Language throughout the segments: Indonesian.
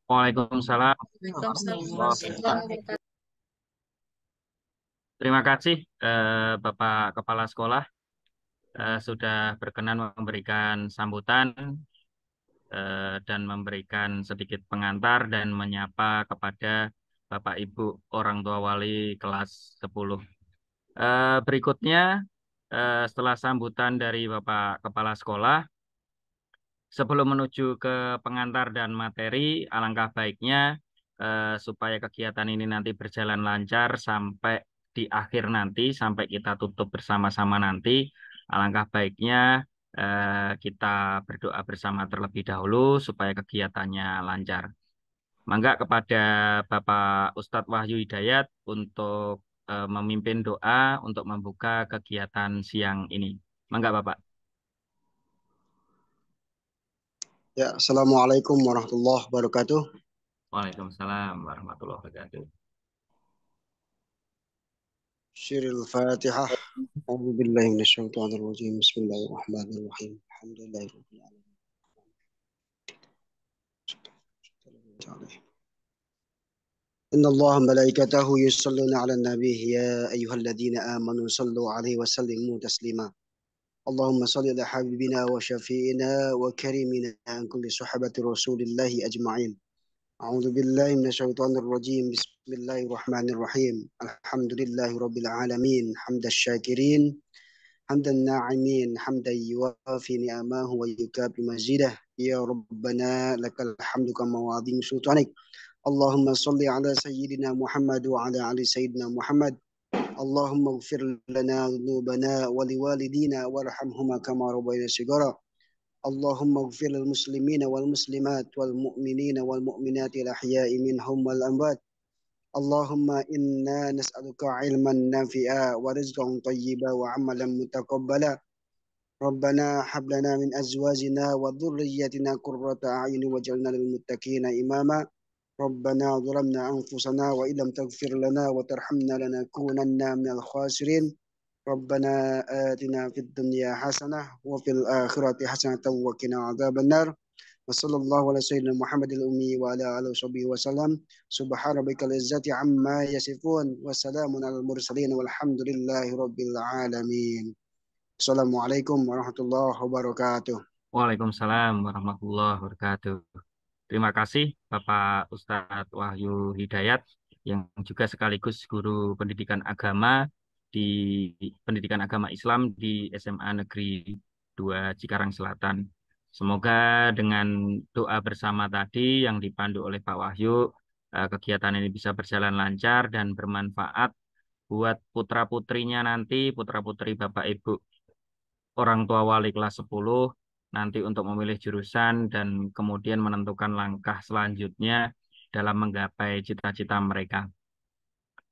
Waalaikumsalam Waalaikumsalam. warahmatullahi wabarakatuh. Terima kasih Bapak Kepala Sekolah sudah berkenan memberikan sambutan dan memberikan sedikit pengantar dan menyapa kepada Bapak Ibu orang tua wali kelas 10. Berikutnya setelah sambutan dari Bapak Kepala Sekolah, sebelum menuju ke pengantar dan materi, alangkah baiknya supaya kegiatan ini nanti berjalan lancar sampai di akhir nanti, sampai kita tutup bersama-sama nanti. Alangkah baiknya kita berdoa bersama terlebih dahulu supaya kegiatannya lancar. Mangga kepada Bapak Ustadz Wahyu Hidayat untuk memimpin doa untuk membuka kegiatan siang ini. Mangga Bapak. Ya, Assalamualaikum warahmatullahi wabarakatuh. Waalaikumsalam warahmatullahi wabarakatuh. Syiril Fatihah. A'udzu billahi minasyaitonir rajim. Bismillahirrahmanirrahim. Alhamdulillahirabbil alamin. إن الله ملائكته يصلون على النبي يا أيها الذين آمنوا صلوا عليه وسلموا تسليما اللهم صل على حبيبنا وشفينا وكريمنا عن كل صحبة رسول الله أجمعين أعوذ بالله من الشيطان الرجيم بسم الله الرحمن الرحيم الحمد لله رب العالمين حمد الشاكرين حمد الناعمين حمدا يوافي نعمه ويكافئ مزيده يا ربنا لك الحمد كما وعظيم سلطانك اللهم صل على سيدنا محمد وعلى آل سيدنا محمد اللهم اغفر لنا ذنوبنا ولوالدينا وارحمهما كما ربينا صغارا اللهم اغفر للمسلمين والمسلمات والمؤمنين والمؤمنات الأحياء منهم والأموات اللهم إنا نسألك علما نافعا ورزقا طيبا وعملا متقبلا ربنا هب لنا من أزواجنا وذريتنا قرة أعين واجعلنا للمتقين إماما ربنا ظلمنا أنفسنا وإن لم تغفر لنا وترحمنا لنكونن من الخاسرين ربنا آتنا في الدنيا حسنة وفي الآخرة حسنة وقنا عذاب النار وصلى الله على سيدنا محمد الأمي وعلى آله وصحبه وسلم سبحان ربك العزة عما يصفون وسلام على المرسلين والحمد لله رب العالمين Assalamualaikum warahmatullahi wabarakatuh. Waalaikumsalam warahmatullahi wabarakatuh. Terima kasih Bapak Ustadz Wahyu Hidayat yang juga sekaligus guru pendidikan agama di pendidikan agama Islam di SMA Negeri 2 Cikarang Selatan. Semoga dengan doa bersama tadi yang dipandu oleh Pak Wahyu, kegiatan ini bisa berjalan lancar dan bermanfaat buat putra-putrinya nanti, putra-putri Bapak Ibu orang tua wali kelas 10 nanti untuk memilih jurusan dan kemudian menentukan langkah selanjutnya dalam menggapai cita-cita mereka.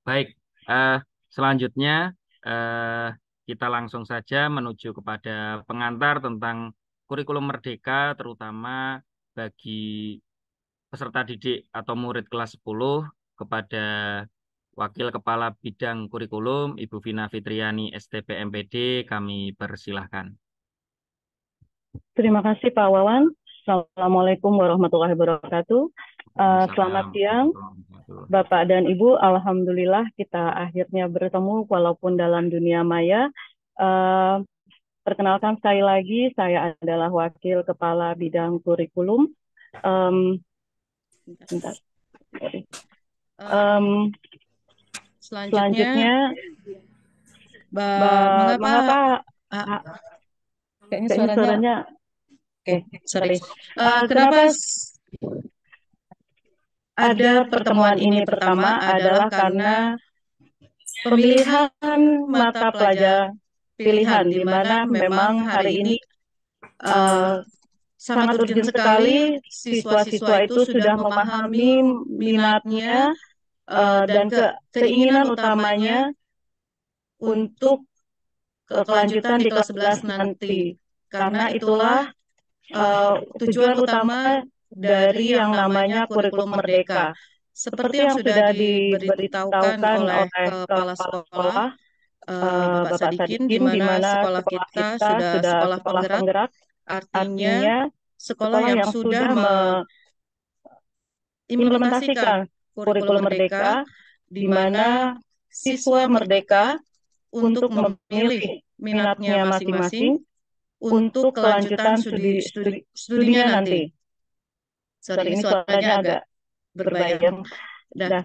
Baik, eh, selanjutnya eh, kita langsung saja menuju kepada pengantar tentang kurikulum merdeka, terutama bagi peserta didik atau murid kelas 10 kepada Wakil Kepala Bidang Kurikulum, Ibu Vina Fitriani, STP MPD, kami persilahkan. Terima kasih Pak Wawan. Assalamualaikum warahmatullahi wabarakatuh. Selamat siang Bapak dan Ibu. Alhamdulillah kita akhirnya bertemu walaupun dalam dunia maya. Perkenalkan sekali lagi, saya adalah Wakil Kepala Bidang Kurikulum. Selanjutnya, mengapa kayaknya suaranya sorry. Kenapa ada pertemuan ini? Pertama adalah karena pemilihan mata pelajaran pilihan, di mana memang hari ini sangat urgent sekali siswa-siswa itu sudah memahami minatnya dan keinginan utamanya untuk kelanjutan di kelas 11 nanti. Karena itulah tujuan utama dari yang namanya kurikulum merdeka. Seperti yang sudah diberitahukan oleh Kepala Sekolah, Bapak Sadikin, di mana sekolah kita sudah sekolah penggerak, artinya sekolah yang sudah implementasikan kurikulum merdeka, di mana siswa merdeka untuk memilih minatnya masing-masing untuk kelanjutan studinya nanti. Sorry, ini suaranya agak berbayang. Nah,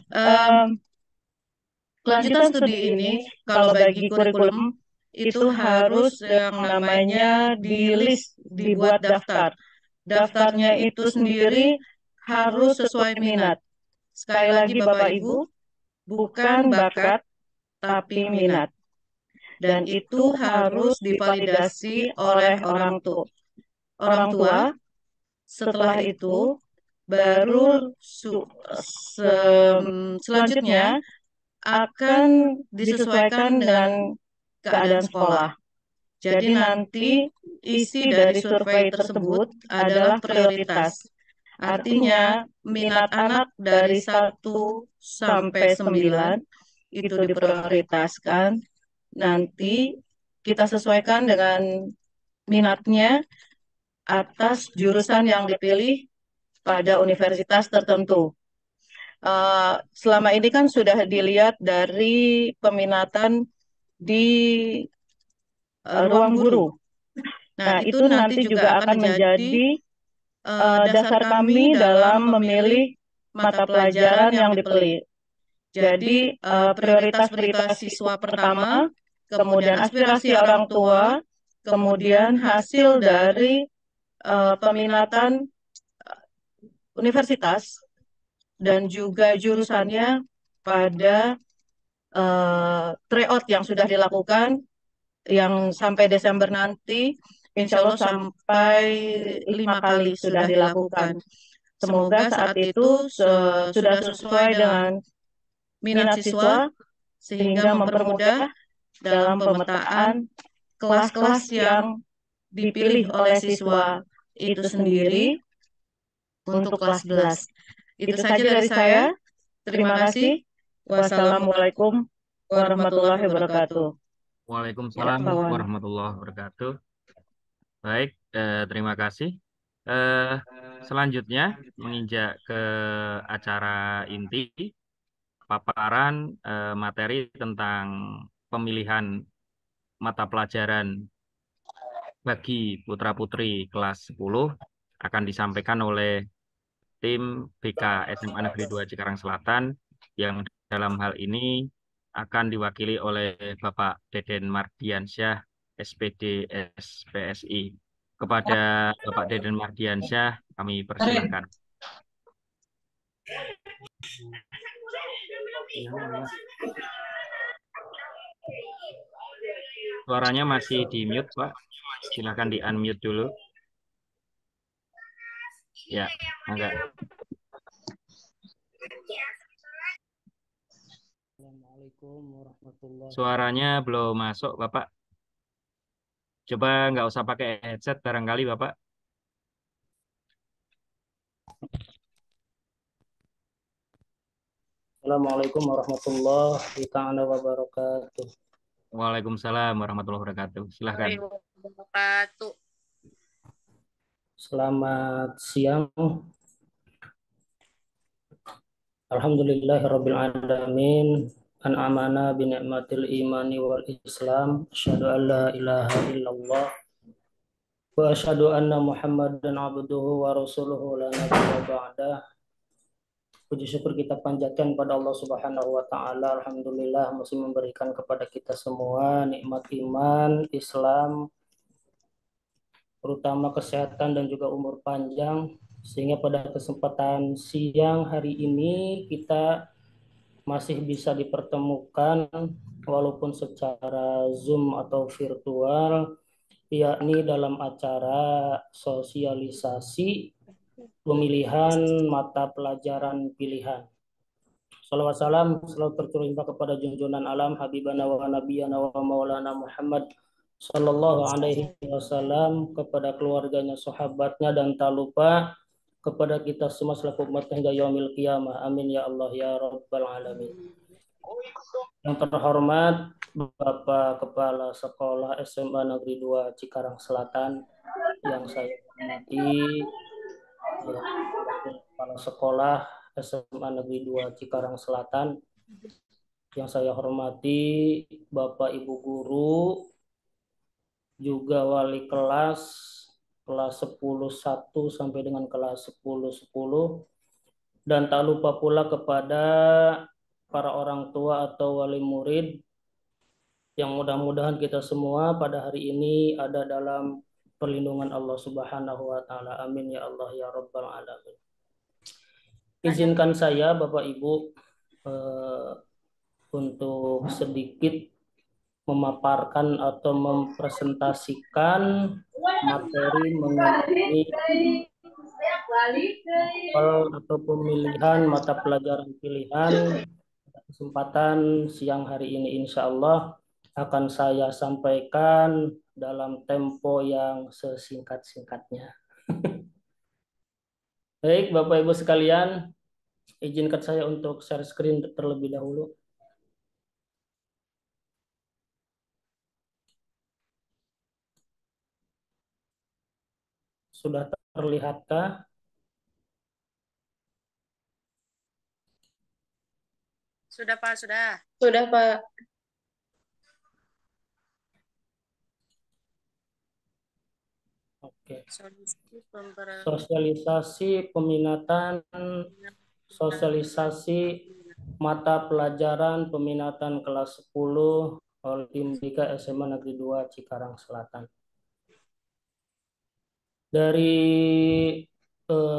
kelanjutan studi ini kalau bagi kurikulum itu harus yang namanya di list, dibuat daftar. Daftarnya itu sendiri harus sesuai minat. Sekali lagi Bapak Ibu, bukan bakat tapi minat. Dan itu harus divalidasi oleh orang tua. Setelah itu baru selanjutnya akan disesuaikan dengan keadaan sekolah. Jadi nanti isi dari survei tersebut adalah prioritas. Artinya minat anak dari 1 sampai 9 itu diprioritaskan. Nanti kita sesuaikan dengan minatnya atas jurusan yang dipilih pada universitas tertentu. Selama ini kan sudah dilihat dari peminatan di ruang guru. Nah, itu nanti juga akan menjadi dasar kami dalam memilih mata pelajaran yang dipilih. Jadi, prioritas siswa pertama, kemudian aspirasi orang tua, kemudian hasil dari peminatan universitas, dan juga jurusannya pada tryout yang sudah dilakukan, yang sampai Desember nanti, insya Allah sampai 5 kali sudah dilakukan. Semoga saat itu sudah sesuai dengan minat siswa, sehingga mempermudah dalam pemetaan kelas-kelas yang dipilih oleh siswa itu sendiri untuk kelas 11. Itu saja dari saya. Terima kasih. Wassalamualaikum warahmatullahi wabarakatuh. Waalaikumsalam warahmatullahi wabarakatuh. Baik, terima kasih. Selanjutnya menginjak ke acara inti, paparan materi tentang pemilihan mata pelajaran bagi putra-putri kelas 10 akan disampaikan oleh tim BK SMA Negeri 2 Cikarang Selatan, yang dalam hal ini akan diwakili oleh Bapak Deden Mardiansyah, SPD SPSI. Kepada Bapak Deden Mardiansyah, kami persilahkan. Suaranya masih di mute, Pak. Silakan di unmute dulu. Ya, enggak. Suaranya belum masuk, Bapak. Coba nggak usah pakai headset barangkali, Bapak. Assalamualaikum warahmatullahi wabarakatuh. Waalaikumsalam warahmatullahi wabarakatuh. Silahkan. Selamat siang. Alhamdulillahirabbil alamin. An'amana bi ni'matil imani wal islam. Asyhadu an la ilaha illallah wa asyhadu anna Muhammadan abduhu wa rasuluhu la nabiyya ba'dah. Puji syukur kita panjatkan pada Allah Subhanahu wa taala. Alhamdulillah masih memberikan kepada kita semua nikmat iman, Islam, terutama kesehatan dan juga umur panjang, sehingga pada kesempatan siang hari ini kita masih bisa dipertemukan walaupun secara Zoom atau virtual, yakni dalam acara sosialisasi pemilihan mata pelajaran pilihan. Salawat salam selalu tercurah kepada junjungan alam habibana wa nabiyana wa maulana Muhammad sallallahu alaihi wasallam, kepada keluarganya, sahabatnya, dan tak lupa kepada kita semua selaku umat hingga yaumil qiyamah. Amin ya Allah ya rabbal alamin. Yang terhormat Bapak Kepala Sekolah SMA Negeri 2 Cikarang Selatan, yang saya hormati Kepala Sekolah SMA Negeri 2 Cikarang Selatan. Yang saya hormati Bapak Ibu Guru, juga wali kelas 10-1 sampai dengan kelas 10-10, dan tak lupa pula kepada para orang tua atau wali murid yang mudah-mudahan kita semua pada hari ini ada dalam perlindungan Allah Subhanahu wa taala. Amin ya Allah ya rabbal alamin. Izinkan saya Bapak Ibu untuk sedikit memaparkan atau mempresentasikan materi mengenai atau pemilihan mata pelajaran pilihan. Kesempatan siang hari ini insya Allah akan saya sampaikan dalam tempo yang sesingkat-singkatnya. Baik Bapak Ibu sekalian, izinkan saya untuk share screen terlebih dahulu. Sudah terlihatkah? Sudah Pak, sudah. Sudah Pak. Oke. Sosialisasi Sosialisasi peminatan, sosialisasi mata pelajaran peminatan kelas 10 oleh tim BK SMA Negeri 2 Cikarang Selatan. Dari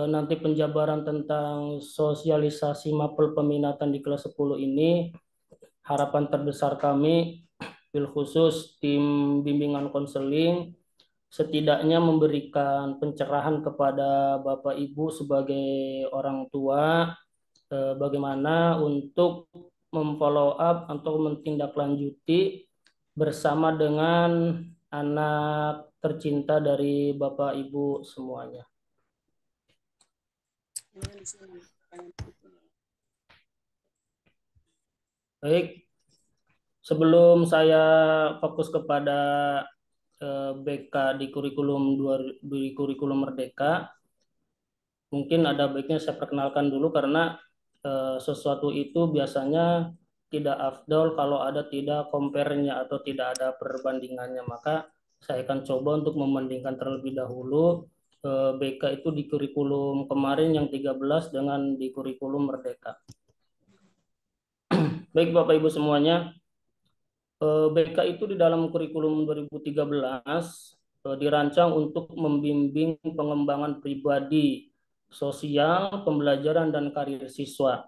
nanti penjabaran tentang sosialisasi mapel peminatan di kelas 10 ini, harapan terbesar kami, bil khusus tim bimbingan konseling, setidaknya memberikan pencerahan kepada Bapak Ibu sebagai orang tua, bagaimana untuk memfollow up atau mentindaklanjuti bersama dengan anak tercinta dari Bapak Ibu semuanya. Baik, sebelum saya fokus kepada BK di kurikulum Merdeka, mungkin ada baiknya saya perkenalkan dulu karena sesuatu itu biasanya tidak afdol kalau ada tidak compare-nya atau tidak ada perbandingannya. Maka saya akan coba untuk membandingkan terlebih dahulu BK itu di kurikulum kemarin yang 13 dengan di kurikulum Merdeka. Baik Bapak Ibu semuanya, BK itu di dalam kurikulum 2013 dirancang untuk membimbing pengembangan pribadi, sosial, pembelajaran, dan karir siswa.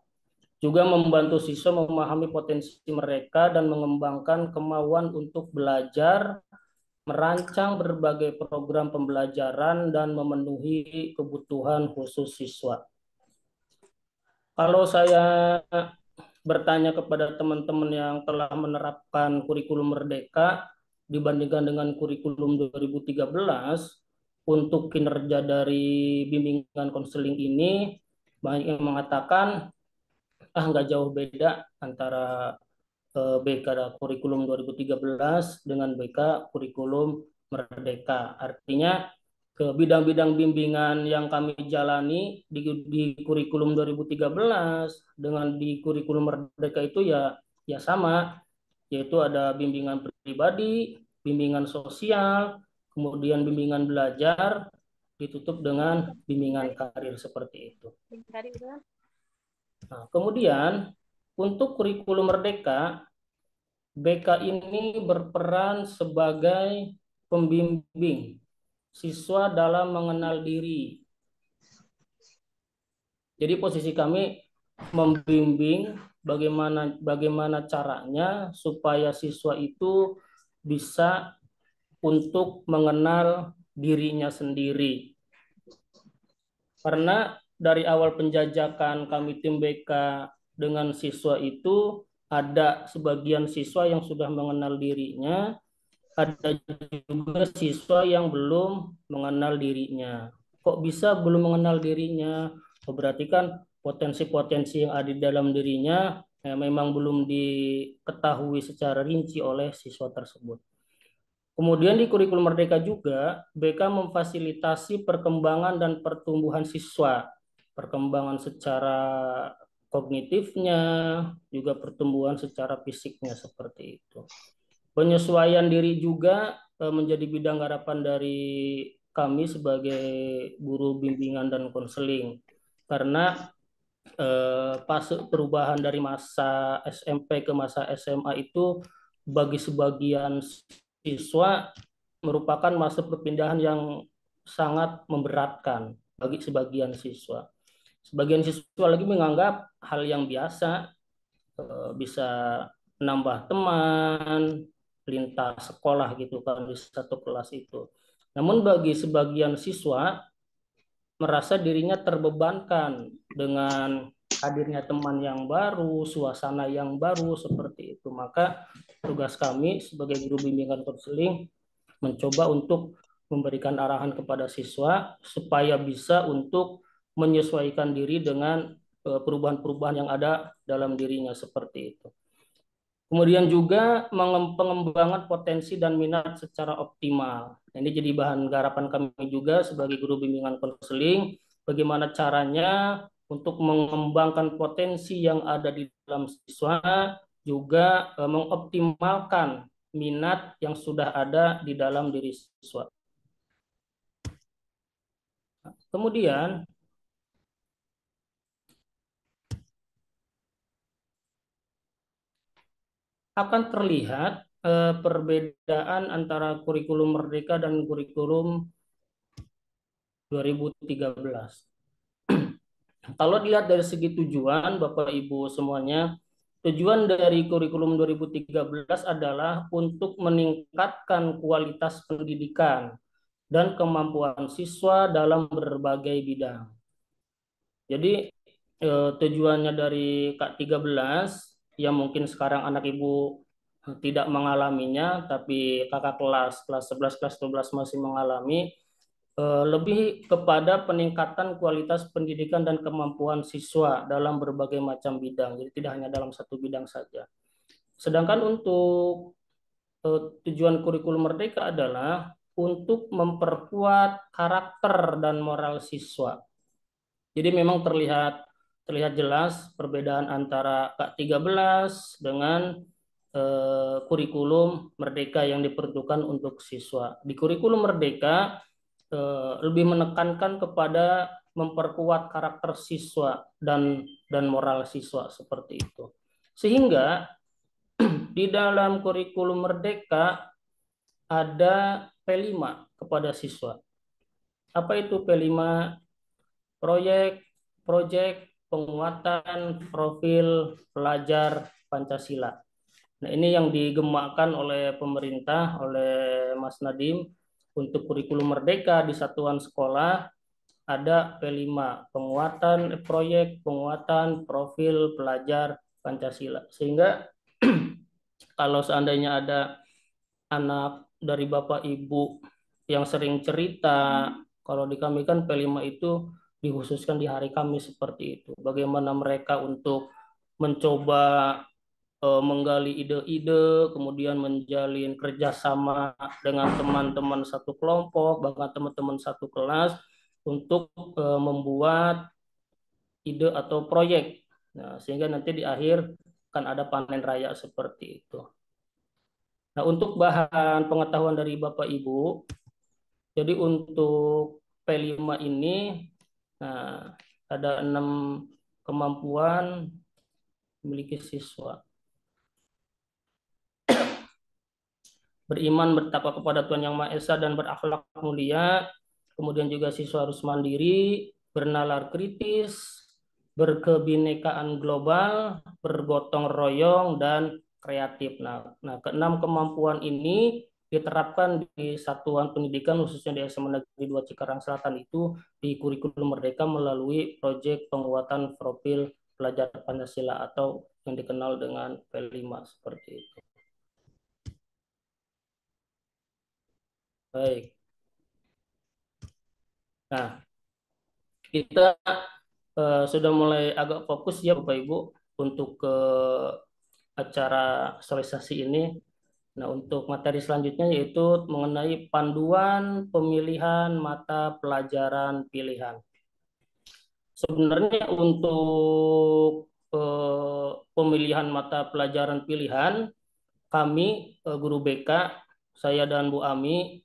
Juga membantu siswa memahami potensi mereka dan mengembangkan kemauan untuk belajar, merancang berbagai program pembelajaran, dan memenuhi kebutuhan khusus siswa. Kalau saya bertanya kepada teman-teman yang telah menerapkan kurikulum Merdeka dibandingkan dengan kurikulum 2013, untuk kinerja dari bimbingan konseling ini, banyak yang mengatakan nggak jauh beda antara BK kurikulum 2013 dengan BK kurikulum Merdeka. Artinya ke bidang-bidang bimbingan yang kami jalani di kurikulum 2013 dengan di kurikulum Merdeka itu ya sama, yaitu ada bimbingan pribadi, bimbingan sosial, kemudian bimbingan belajar, ditutup dengan bimbingan karir seperti itu. Nah, kemudian untuk kurikulum Merdeka, BK ini berperan sebagai pembimbing siswa dalam mengenal diri. Jadi posisi kami membimbing bagaimana caranya supaya siswa itu bisa untuk mengenal dirinya sendiri. Karena dari awal penjajakan kami tim BK dengan siswa itu ada sebagian siswa yang sudah mengenal dirinya, ada juga siswa yang belum mengenal dirinya. Kok bisa belum mengenal dirinya? Berarti kan potensi-potensi yang ada di dalam dirinya memang belum diketahui secara rinci oleh siswa tersebut. Kemudian di kurikulum Merdeka juga, BK memfasilitasi perkembangan dan pertumbuhan siswa. perkembangan secara kognitifnya, juga pertumbuhan secara fisiknya seperti itu. Penyesuaian diri juga menjadi bidang harapan dari kami sebagai guru bimbingan dan konseling. Karena fase perubahan dari masa SMP ke masa SMA itu bagi sebagian siswa merupakan masa perpindahan yang sangat memberatkan bagi sebagian siswa. Sebagian siswa lagi menganggap hal yang biasa, bisa nambah teman, lintas sekolah gitu kan di satu kelas itu. Namun bagi sebagian siswa merasa dirinya terbebankan dengan hadirnya teman yang baru, suasana yang baru seperti itu. Maka tugas kami sebagai guru bimbingan konseling mencoba untuk memberikan arahan kepada siswa supaya bisa untuk menyesuaikan diri dengan perubahan-perubahan yang ada dalam dirinya seperti itu. Kemudian juga pengembangan potensi dan minat secara optimal. Ini jadi bahan garapan kami juga sebagai guru bimbingan konseling, bagaimana caranya untuk mengembangkan potensi yang ada di dalam siswa, juga mengoptimalkan minat yang sudah ada di dalam diri siswa. Kemudian akan terlihat perbedaan antara kurikulum Merdeka dan kurikulum 2013. Kalau dilihat dari segi tujuan, Bapak Ibu semuanya, tujuan dari kurikulum 2013 adalah untuk meningkatkan kualitas pendidikan dan kemampuan siswa dalam berbagai bidang. Jadi tujuannya dari K13 yang mungkin sekarang anak Ibu tidak mengalaminya, tapi kakak kelas 11, kelas 12 masih mengalami, lebih kepada peningkatan kualitas pendidikan dan kemampuan siswa dalam berbagai macam bidang. Jadi tidak hanya dalam satu bidang saja. Sedangkan untuk tujuan kurikulum Merdeka adalah untuk memperkuat karakter dan moral siswa. Jadi memang terlihat jelas perbedaan antara K13 dengan kurikulum Merdeka yang diperuntukkan untuk siswa. Di kurikulum Merdeka lebih menekankan kepada memperkuat karakter siswa dan moral siswa seperti itu. Sehingga di dalam kurikulum Merdeka ada P5 kepada siswa. Apa itu P5? Proyek penguatan profil pelajar Pancasila. Nah, ini yang digemakkan oleh pemerintah, oleh Mas Nadiem untuk kurikulum Merdeka di satuan sekolah ada P5, proyek penguatan profil pelajar Pancasila. Sehingga kalau seandainya ada anak dari Bapak Ibu yang sering cerita, kalau di kami kan P5 itu dikhususkan di hari Kamis seperti itu. Bagaimana mereka untuk mencoba menggali ide-ide, kemudian menjalin kerjasama dengan teman-teman satu kelompok, bahkan teman-teman satu kelas untuk membuat ide atau proyek. Nah, sehingga nanti di akhir akan ada panen raya seperti itu. Nah, untuk bahan pengetahuan dari Bapak Ibu, jadi untuk P5 ini nah, ada 6 kemampuan memiliki siswa. Beriman, bertakwa kepada Tuhan Yang Maha Esa dan berakhlak mulia. Kemudian juga siswa harus mandiri, bernalar kritis, berkebinekaan global, bergotong royong, dan kreatif. Nah, keenam kemampuan ini diterapkan di satuan pendidikan khususnya di SMA Negeri 2 Cikarang Selatan itu di kurikulum Merdeka melalui proyek penguatan profil pelajar Pancasila atau yang dikenal dengan P5 seperti itu. Baik. Nah, kita sudah mulai agak fokus ya Bapak Ibu untuk ke acara sosialisasi ini. Nah, untuk materi selanjutnya yaitu mengenai panduan pemilihan mata pelajaran pilihan. sebenarnya untuk pemilihan mata pelajaran pilihan, kami guru BK, saya dan Bu Ami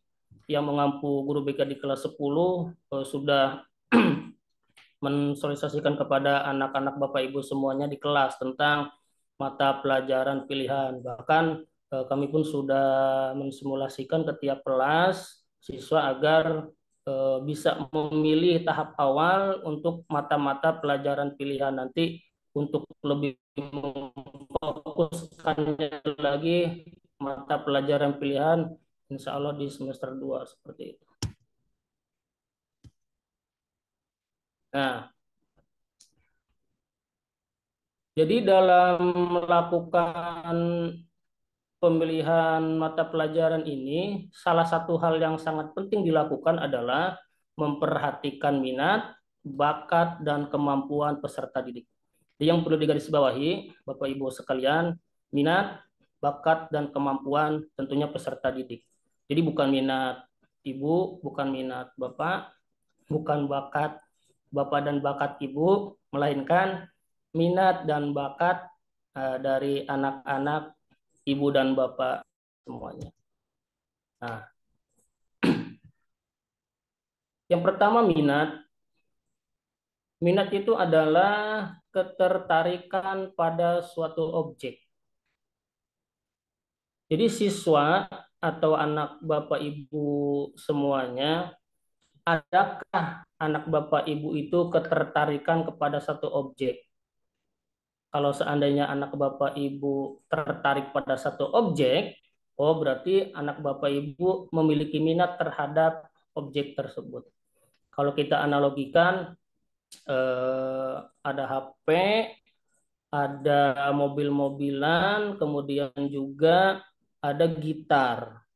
yang mengampu guru BK di kelas 10 sudah mensosialisasikan kepada anak-anak Bapak Ibu semuanya di kelas tentang mata pelajaran pilihan. Bahkan kami pun sudah mensimulasikan ke tiap kelas siswa agar bisa memilih tahap awal untuk mata-mata pelajaran pilihan. Nanti untuk lebih memfokuskannya lagi mata pelajaran pilihan insya Allah di semester 2 seperti itu. Nah, jadi dalam melakukan pemilihan mata pelajaran ini, salah satu hal yang sangat penting dilakukan adalah memperhatikan minat, bakat, dan kemampuan peserta didik. Jadi yang perlu digarisbawahi, Bapak Ibu sekalian, minat, bakat, dan kemampuan tentunya peserta didik. Jadi bukan minat Ibu, bukan minat Bapak, bukan bakat Bapak dan bakat Ibu, melainkan minat dan bakat dari anak-anak Ibu dan Bapak semuanya. Nah, yang pertama minat. Minat itu adalah ketertarikan pada suatu objek. Jadi siswa atau anak Bapak Ibu semuanya, adakah anak Bapak Ibu itu ketertarikan kepada satu objek? Kalau seandainya anak Bapak Ibu tertarik pada satu objek, oh berarti anak Bapak Ibu memiliki minat terhadap objek tersebut. Kalau kita analogikan, ada HP, ada mobil-mobilan, kemudian juga ada gitar.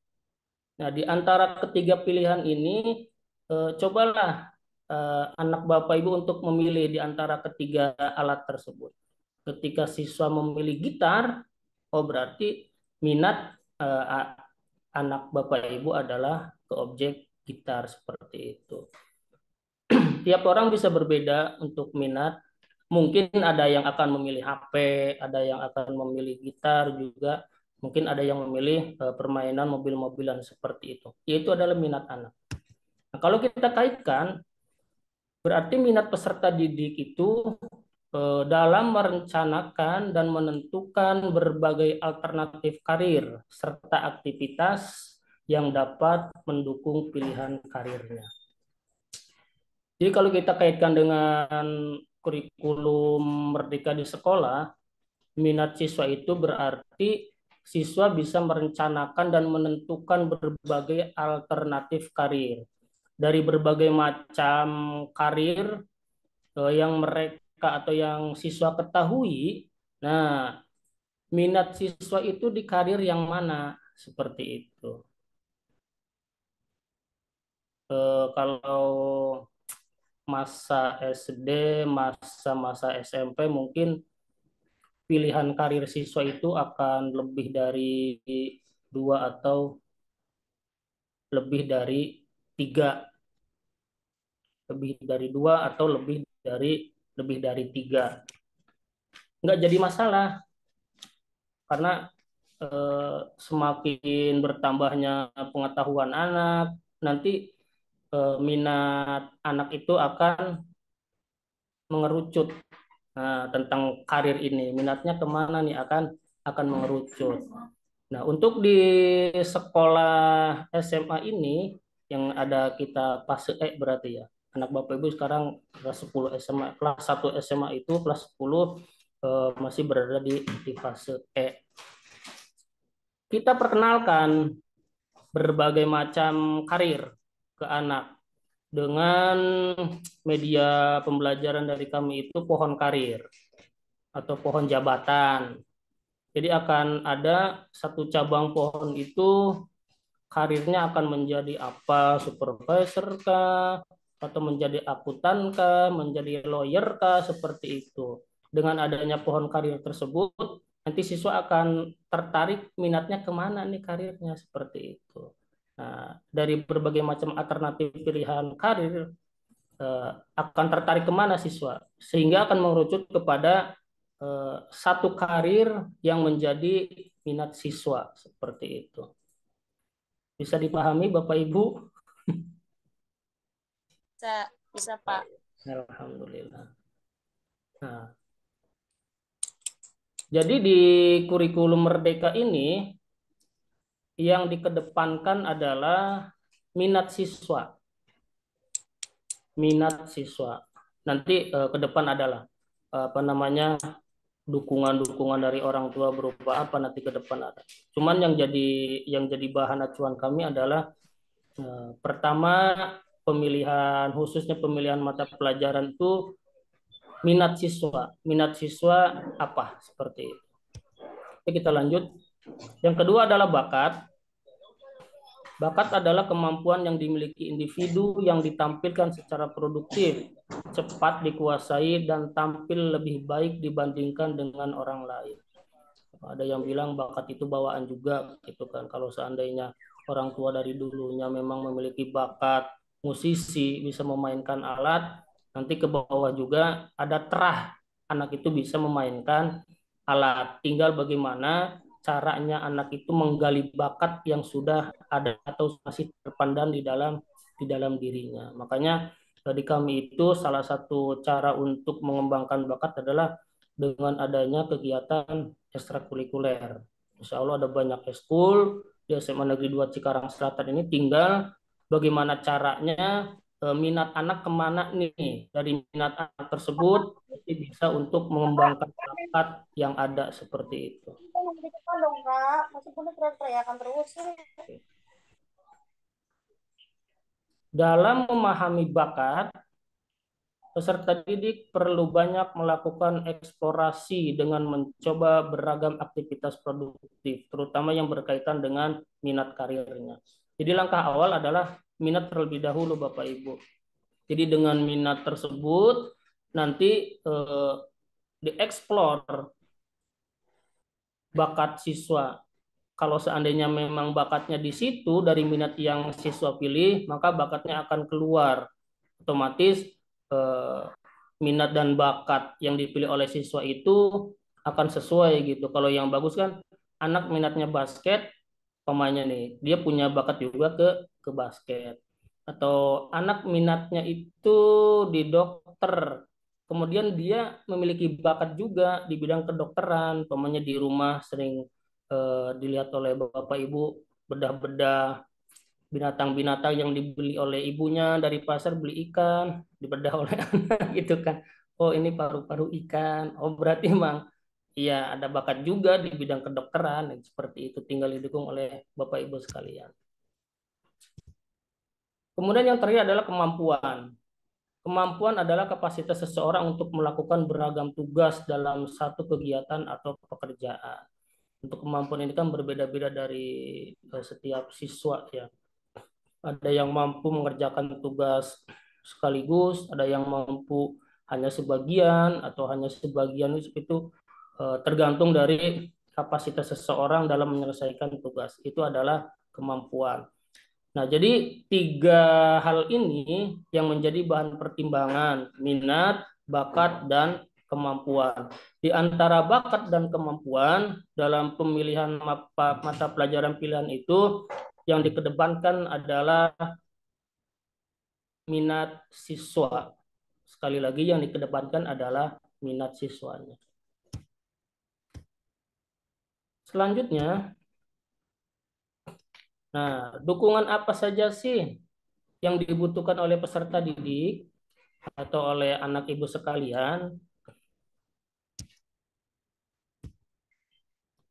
Nah, di antara ketiga pilihan ini, cobalah anak Bapak Ibu untuk memilih di antara ketiga alat tersebut. Ketika siswa memilih gitar, oh berarti minat anak Bapak Ibu adalah ke objek gitar seperti itu. Tiap orang bisa berbeda untuk minat. Mungkin ada yang akan memilih HP, ada yang akan memilih gitar juga. Mungkin ada yang memilih permainan mobil-mobilan seperti itu. Itu adalah minat anak. Nah, kalau kita kaitkan, berarti minat peserta didik itu dalam merencanakan dan menentukan berbagai alternatif karir serta aktivitas yang dapat mendukung pilihan karirnya. Jadi kalau kita kaitkan dengan kurikulum Merdeka di sekolah, minat siswa itu berarti siswa bisa merencanakan dan menentukan berbagai alternatif karir. Dari berbagai macam karir yang mereka atau yang siswa ketahui, nah minat siswa itu di karir yang mana seperti itu. Kalau masa SD, masa SMP mungkin pilihan karir siswa itu akan lebih dari 2 atau lebih dari 3. Lebih dari 2 atau lebih dari 3. Nggak jadi masalah karena semakin bertambahnya pengetahuan anak, nanti minat anak itu akan mengerucut. Nah, tentang karir ini, minatnya kemana nih akan mengerucut. Nah, untuk di sekolah SMA ini yang ada kita fase E berarti ya. Anak Bapak Ibu sekarang kelas 10 SMA, kelas 1 SMA itu kelas 10 masih berada di fase E. Kita perkenalkan berbagai macam karir ke anak dengan media pembelajaran dari kami itu pohon karir atau pohon jabatan. Jadi akan ada satu cabang pohon itu karirnya akan menjadi apa, supervisor kah, atau menjadi akuntan kah, menjadi lawyer kah, seperti itu. Dengan adanya pohon karir tersebut, nanti siswa akan tertarik minatnya kemana nih karirnya, seperti itu. Nah, dari berbagai macam alternatif pilihan karir, akan tertarik kemana siswa, sehingga akan mengerucut kepada satu karir yang menjadi minat siswa seperti itu. Bisa dipahami Bapak Ibu? Bisa Pak. Alhamdulillah. Nah, jadi di kurikulum Merdeka ini yang dikedepankan adalah minat siswa. Minat siswa. Nanti ke depan adalah dukungan-dukungan dari orang tua berupa apa nanti ke depan ada. Cuman yang jadi bahan acuan kami adalah pertama khususnya pemilihan mata pelajaran itu minat siswa. Minat siswa apa seperti itu. Oke, kita lanjut. Yang kedua adalah bakat. Bakat adalah kemampuan yang dimiliki individu yang ditampilkan secara produktif, cepat dikuasai, dan tampil lebih baik dibandingkan dengan orang lain. Ada yang bilang bakat itu bawaan juga, gitu kan. Kalau seandainya orang tua dari dulunya memang memiliki bakat musisi, bisa memainkan alat, nanti ke bawah juga ada terah anak itu bisa memainkan alat. Tinggal bagaimana caranya anak itu menggali bakat yang sudah ada atau masih terpandang di dalam dirinya. Makanya di kami itu salah satu cara untuk mengembangkan bakat adalah dengan adanya kegiatan ekstrakurikuler. Insya Allah ada banyak eskul di SMA Negeri 2 Cikarang Selatan ini, tinggal bagaimana caranya minat anak kemana nih, dari minat anak tersebut bisa untuk mengembangkan bakat yang ada seperti itu. Dalam memahami bakat, peserta didik perlu banyak melakukan eksplorasi dengan mencoba beragam aktivitas produktif, terutama yang berkaitan dengan minat karirnya. Jadi langkah awal adalah minat terlebih dahulu Bapak Ibu. Jadi dengan minat tersebut nanti dieksplor bakat siswa. Kalau seandainya memang bakatnya di situ dari minat yang siswa pilih, maka bakatnya akan keluar. Otomatis minat dan bakat yang dipilih oleh siswa itu akan sesuai gitu. Kalau yang bagus kan anak minatnya basket, pemainnya nih, dia punya bakat juga ke basket. Atau anak minatnya itu di dokter, kemudian dia memiliki bakat juga di bidang kedokteran, pemainnya di rumah sering dilihat oleh Bapak Ibu bedah-bedah binatang-binatang yang dibeli oleh ibunya dari pasar, beli ikan dibedah oleh anak gitu kan. Oh ini paru-paru ikan. Oh berarti emang iya ada bakat juga di bidang kedokteran. Seperti itu, tinggal didukung oleh Bapak Ibu sekalian. Kemudian yang terakhir adalah kemampuan. Kemampuan adalah kapasitas seseorang untuk melakukan beragam tugas dalam satu kegiatan atau pekerjaan. Untuk kemampuan ini kan berbeda-beda dari setiap siswa ya. Ada yang mampu mengerjakan tugas sekaligus, ada yang mampu hanya sebagian atau hanya sebagian, itu tergantung dari kapasitas seseorang dalam menyelesaikan tugas. Itu adalah kemampuan. Nah, jadi 3 hal ini yang menjadi bahan pertimbangan, minat, bakat, dan kemampuan. Di antara bakat dan kemampuan dalam pemilihan mata pelajaran pilihan itu yang dikedepankan adalah minat siswa. Sekali lagi yang dikedepankan adalah minat siswanya. Selanjutnya, nah, dukungan apa saja sih yang dibutuhkan oleh peserta didik atau oleh anak ibu sekalian?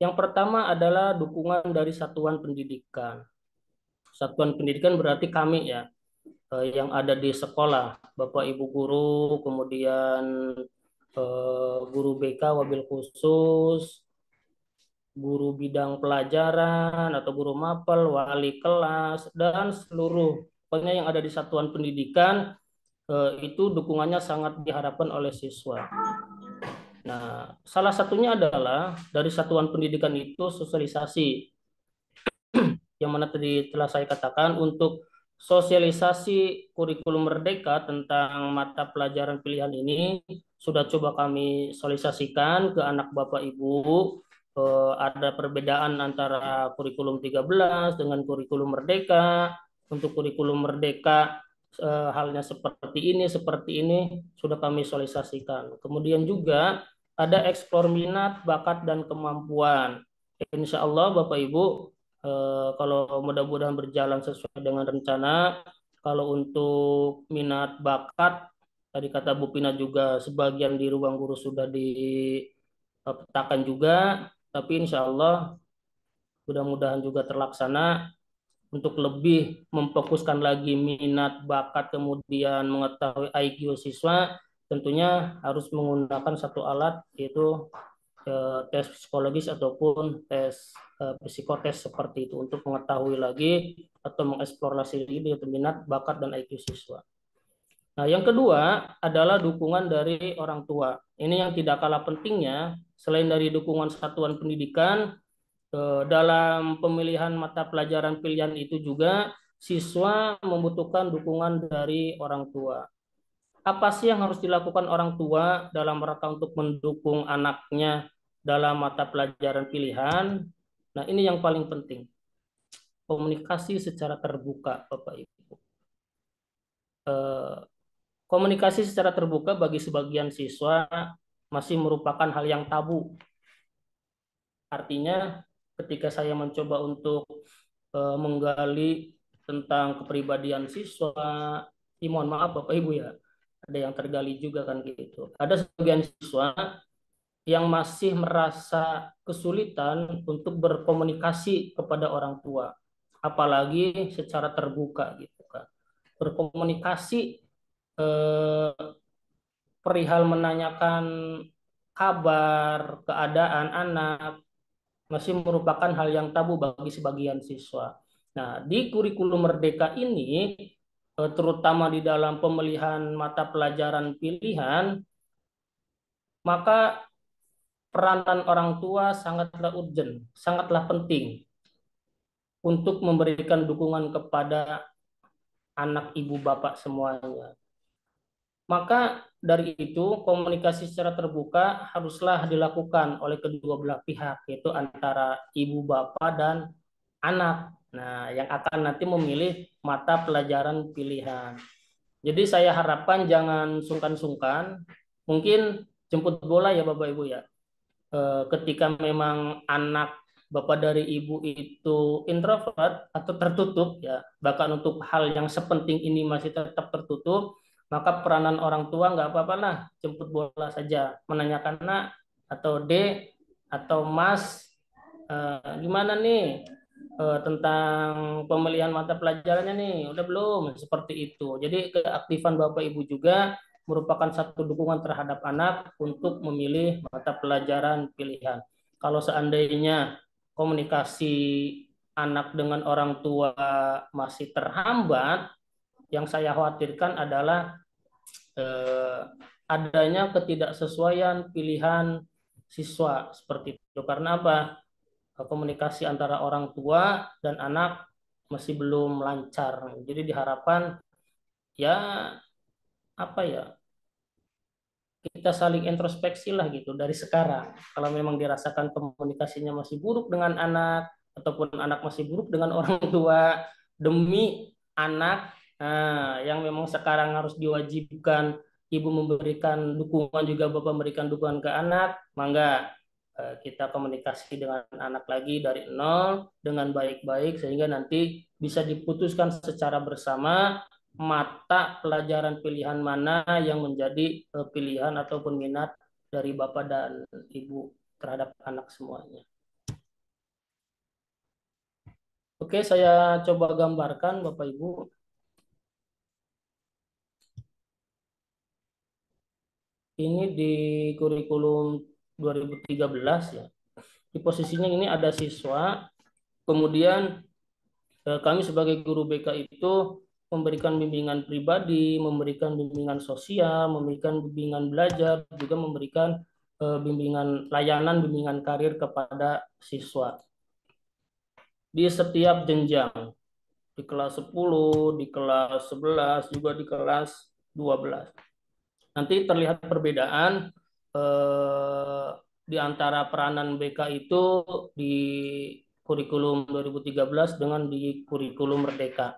Yang pertama adalah dukungan dari satuan pendidikan. Satuan pendidikan berarti kami ya, yang ada di sekolah, Bapak Ibu guru, kemudian guru BK wabil khusus, guru bidang pelajaran atau guru mapel, wali kelas, dan seluruh pokoknya yang ada di satuan pendidikan itu dukungannya sangat diharapkan oleh siswa. Nah, salah satunya adalah dari satuan pendidikan itu sosialisasi yang mana tadi telah saya katakan untuk sosialisasi kurikulum merdeka tentang mata pelajaran pilihan ini sudah coba kami sosialisasikan ke anak Bapak Ibu. Ada perbedaan antara kurikulum 13 dengan kurikulum merdeka. Untuk kurikulum merdeka halnya seperti ini sudah kami sosialisasikan. Kemudian juga ada eksplor minat, bakat, dan kemampuan. Insya Allah Bapak Ibu, kalau mudah-mudahan berjalan sesuai dengan rencana, kalau untuk minat bakat, tadi kata Bu Pina juga sebagian di ruang guru sudah dipetakan juga, tapi insya Allah mudah-mudahan juga terlaksana untuk lebih memfokuskan lagi minat bakat, kemudian mengetahui IQ siswa, tentunya harus menggunakan satu alat, yaitu tes psikologis ataupun tes psikotes seperti itu untuk mengetahui lagi atau mengeksplorasi lagi minat bakat dan IQ siswa. Nah, yang kedua adalah dukungan dari orang tua. Ini yang tidak kalah pentingnya, selain dari dukungan satuan pendidikan, dalam pemilihan mata pelajaran pilihan itu juga siswa membutuhkan dukungan dari orang tua. Apa sih yang harus dilakukan orang tua dalam rangka untuk mendukung anaknya dalam mata pelajaran pilihan? Nah, ini yang paling penting. Komunikasi secara terbuka, Bapak Ibu. Komunikasi secara terbuka bagi sebagian siswa masih merupakan hal yang tabu. Artinya, ketika saya mencoba untuk menggali tentang kepribadian siswa, mohon maaf Bapak Ibu ya, ada yang tergali juga kan gitu. Ada sebagian siswa yang masih merasa kesulitan untuk berkomunikasi kepada orang tua, apalagi secara terbuka gitu kan. Berkomunikasi perihal menanyakan kabar, keadaan anak masih merupakan hal yang tabu bagi sebagian siswa. Nah, di kurikulum merdeka ini, terutama di dalam pemilihan mata pelajaran pilihan, maka peranan orang tua sangatlah urgent, sangatlah penting untuk memberikan dukungan kepada anak ibu bapak semuanya. Maka dari itu komunikasi secara terbuka haruslah dilakukan oleh kedua belah pihak, yaitu antara ibu bapak dan anak. Nah, yang akan nanti memilih mata pelajaran pilihan. Jadi saya harapkan jangan sungkan-sungkan, mungkin jemput bola ya Bapak Ibu ya. Ketika memang anak bapak dari ibu itu introvert atau tertutup ya, bahkan untuk hal yang sepenting ini masih tetap tertutup, maka peranan orang tua nggak apa-apa lah, jemput bola saja, menanyakan nak atau dek atau mas, gimana nih tentang pemilihan mata pelajarannya nih, udah belum, seperti itu. Jadi keaktifan bapak ibu juga merupakan satu dukungan terhadap anak untuk memilih mata pelajaran pilihan. Kalau seandainya komunikasi anak dengan orang tua masih terhambat, yang saya khawatirkan adalah adanya ketidaksesuaian pilihan siswa seperti itu. Karena apa? Komunikasi antara orang tua dan anak masih belum lancar. Jadi diharapkan ya apa ya, kita saling introspeksi lah gitu dari sekarang. Kalau memang dirasakan komunikasinya masih buruk dengan anak ataupun anak masih buruk dengan orang tua, demi anak yang memang sekarang harus diwajibkan ibu memberikan dukungan, juga bapak memberikan dukungan ke anak, mangga kita komunikasi dengan anak lagi dari nol dengan baik-baik sehingga nanti bisa diputuskan secara bersama mata pelajaran pilihan mana yang menjadi pilihan ataupun minat dari bapak dan ibu terhadap anak semuanya. Oke, saya coba gambarkan Bapak Ibu. Ini di kurikulum 2013 ya. Di posisinya ini ada siswa, kemudian kami sebagai guru BK itu memberikan bimbingan pribadi, memberikan bimbingan sosial, memberikan bimbingan belajar, juga memberikan bimbingan layanan, bimbingan karir kepada siswa di setiap jenjang. di kelas 10, di kelas 11, juga di kelas 12. Nanti terlihat perbedaan di antara peranan BK itu di kurikulum 2013 dengan di kurikulum Merdeka.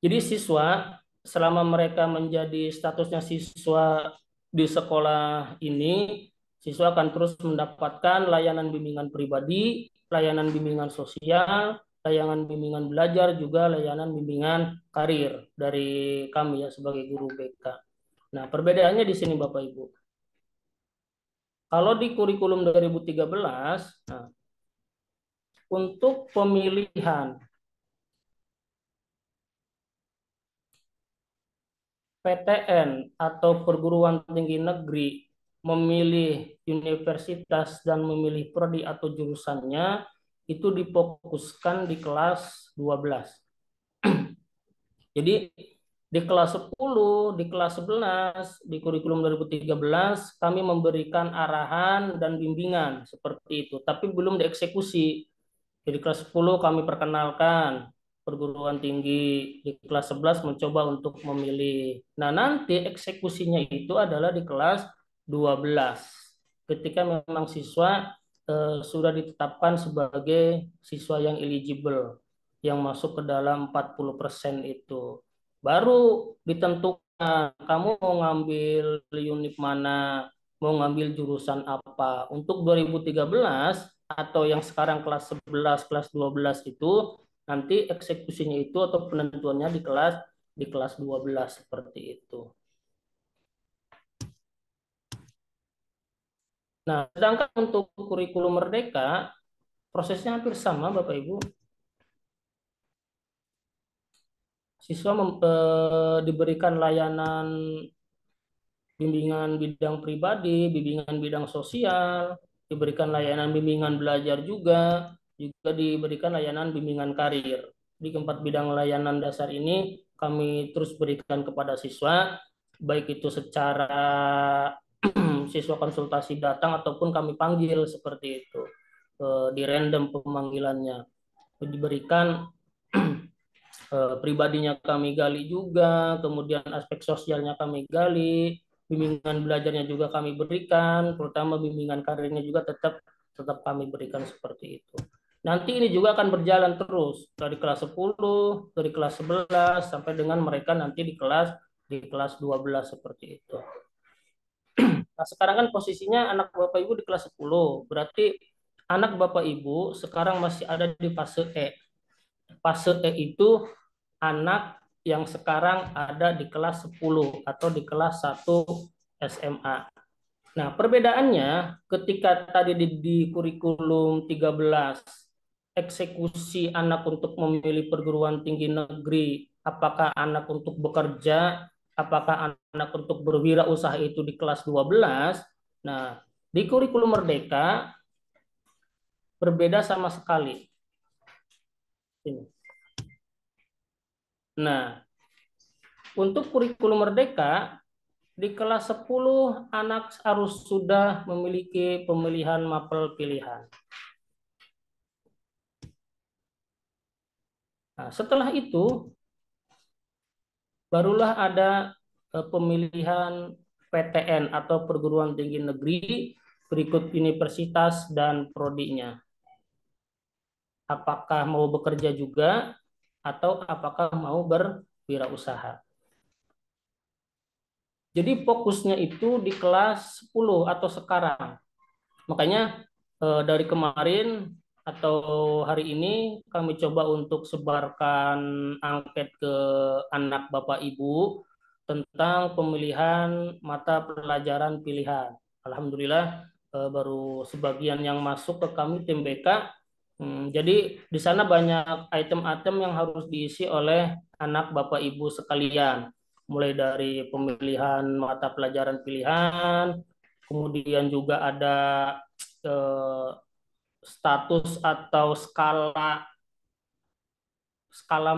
Jadi siswa selama mereka menjadi statusnya siswa di sekolah ini, siswa akan terus mendapatkan layanan bimbingan pribadi, layanan bimbingan sosial, layanan bimbingan belajar, juga layanan bimbingan karir dari kami ya sebagai guru BK. Nah, perbedaannya di sini Bapak Ibu. Kalau di kurikulum 2013, nah, untuk pemilihan PTN atau perguruan tinggi negeri memilih universitas dan memilih prodi atau jurusannya itu difokuskan di kelas 12. Jadi di kelas 10, di kelas 11, di kurikulum 2013 kami memberikan arahan dan bimbingan seperti itu, tapi belum dieksekusi. Jadi kelas 10 kami perkenalkan perguruan tinggi, di kelas 11 mencoba untuk memilih. Nah, nanti eksekusinya itu adalah di kelas 12. Ketika memang siswa sudah ditetapkan sebagai siswa yang eligible, yang masuk ke dalam 40% itu. Baru ditentukan kamu mau ngambil unit mana, mau ngambil jurusan apa. Untuk 2013 atau yang sekarang kelas 11, kelas 12 itu nanti eksekusinya itu atau penentuannya di kelas 12 seperti itu. Nah, sedangkan untuk kurikulum Merdeka prosesnya hampir sama Bapak Ibu. Siswa diberikan layanan bimbingan bidang pribadi, bimbingan bidang sosial, diberikan layanan bimbingan belajar juga diberikan layanan bimbingan karir. Di keempat bidang layanan dasar ini kami terus berikan kepada siswa, baik itu secara siswa konsultasi datang ataupun kami panggil seperti itu, di random pemanggilannya. Diberikan pribadinya kami gali juga, kemudian aspek sosialnya kami gali, bimbingan belajarnya juga kami berikan, terutama bimbingan karirnya juga tetap kami berikan seperti itu. Nanti ini juga akan berjalan terus dari kelas 10, dari kelas 11 sampai dengan mereka nanti di kelas 12 seperti itu. Nah, sekarang kan posisinya anak Bapak Ibu di kelas 10. Berarti anak Bapak Ibu sekarang masih ada di fase E. Fase E itu anak yang sekarang ada di kelas 10 atau di kelas 1 SMA. Nah, perbedaannya ketika tadi di kurikulum 13 eksekusi anak untuk memilih perguruan tinggi negeri, apakah anak untuk bekerja, apakah anak untuk berwirausaha itu di kelas 12. Nah, di kurikulum Merdeka berbeda sama sekali. Ini. Nah, untuk kurikulum Merdeka di kelas 10 anak harus sudah memiliki pemilihan mapel pilihan. Nah, setelah itu barulah ada pemilihan PTN atau perguruan tinggi negeri berikut universitas dan prodinya. Apakah mau bekerja juga atau apakah mau berwirausaha. Jadi fokusnya itu di kelas 10 atau sekarang. Makanya dari kemarin atau hari ini kami coba untuk sebarkan angket ke anak Bapak Ibu tentang pemilihan mata pelajaran pilihan. Alhamdulillah baru sebagian yang masuk ke kami tim BK. Jadi di sana banyak item-item yang harus diisi oleh anak Bapak Ibu sekalian. Mulai dari pemilihan mata pelajaran pilihan, kemudian juga ada status atau skala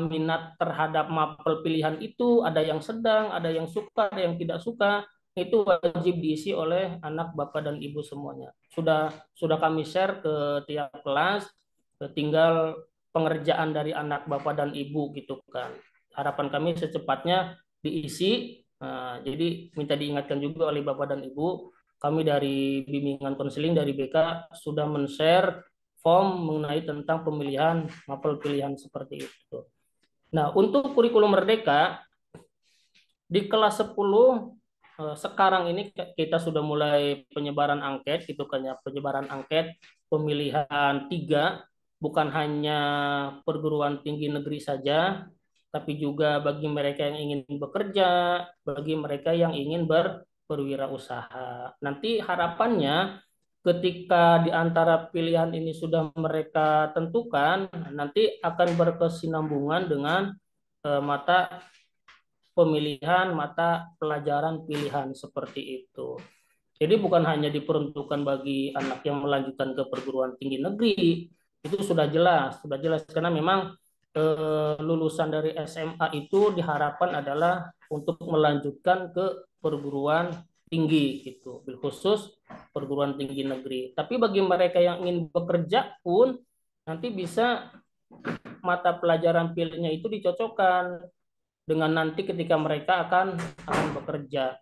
minat terhadap mapel pilihan itu, ada yang sedang, ada yang suka, ada yang tidak suka. Itu wajib diisi oleh anak Bapak dan Ibu semuanya. Sudah kami share ke tiap kelas, tinggal pengerjaan dari anak bapak dan ibu gitu kan. Harapan kami secepatnya diisi. Jadi minta diingatkan juga oleh bapak dan ibu, kami dari bimbingan konseling dari BK sudah men-share form mengenai tentang pemilihan mapel pilihan seperti itu. Nah, untuk kurikulum merdeka di kelas 10 sekarang ini kita sudah mulai penyebaran angket gitu kan ya, penyebaran angket pemilihan 3, bukan hanya perguruan tinggi negeri saja, tapi juga bagi mereka yang ingin bekerja, bagi mereka yang ingin berwirausaha. Nanti harapannya ketika di antara pilihan ini sudah mereka tentukan, nanti akan berkesinambungan dengan mata pemilihan mata pelajaran pilihan seperti itu. Jadi bukan hanya diperuntukkan bagi anak yang melanjutkan ke perguruan tinggi negeri, itu sudah jelas karena memang lulusan dari SMA itu diharapkan adalah untuk melanjutkan ke perguruan tinggi gitu, khusus perguruan tinggi negeri. Tapi bagi mereka yang ingin bekerja pun nanti bisa mata pelajaran pilihnya itu dicocokkan dengan nanti ketika mereka akan bekerja.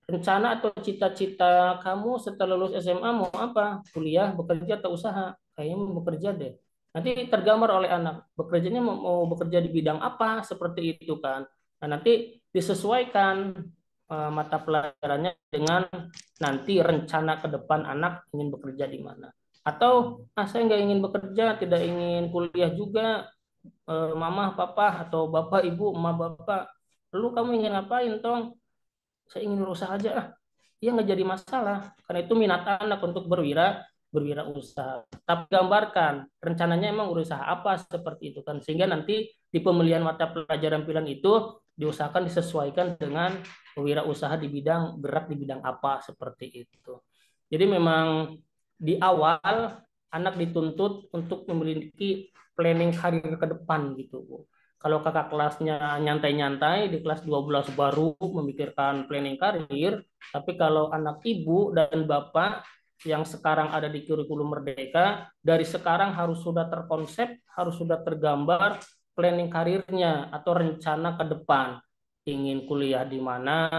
Rencana atau cita-cita kamu setelah lulus SMA mau apa? Kuliah, bekerja, atau usaha? Kayaknya mau bekerja deh. Nanti tergambar oleh anak, bekerjanya mau bekerja di bidang apa, seperti itu kan. Nah, nanti disesuaikan mata pelajarannya dengan nanti rencana ke depan anak ingin bekerja di mana. Atau, saya nggak ingin bekerja, tidak ingin kuliah juga, mama, papa, atau bapak, ibu, emak, bapak. Lalu kamu ingin ngapain, Tong? Saya ingin berusaha aja. Ya nggak jadi masalah. Karena itu minat anak untuk berwirausaha. Tapi gambarkan rencananya emang berusaha apa seperti itu kan. Sehingga nanti di pemilihan mata pelajaran pilihan itu diusahakan disesuaikan dengan wirausaha di bidang gerak di bidang apa seperti itu. Jadi memang di awal anak dituntut untuk memiliki planning karir ke depan gitu, Bu. Kalau kakak kelasnya nyantai-nyantai, di kelas 12 baru memikirkan planning karir, tapi kalau anak ibu dan bapak yang sekarang ada di kurikulum merdeka, dari sekarang harus sudah terkonsep, harus sudah tergambar planning karirnya atau rencana ke depan. Ingin kuliah di mana,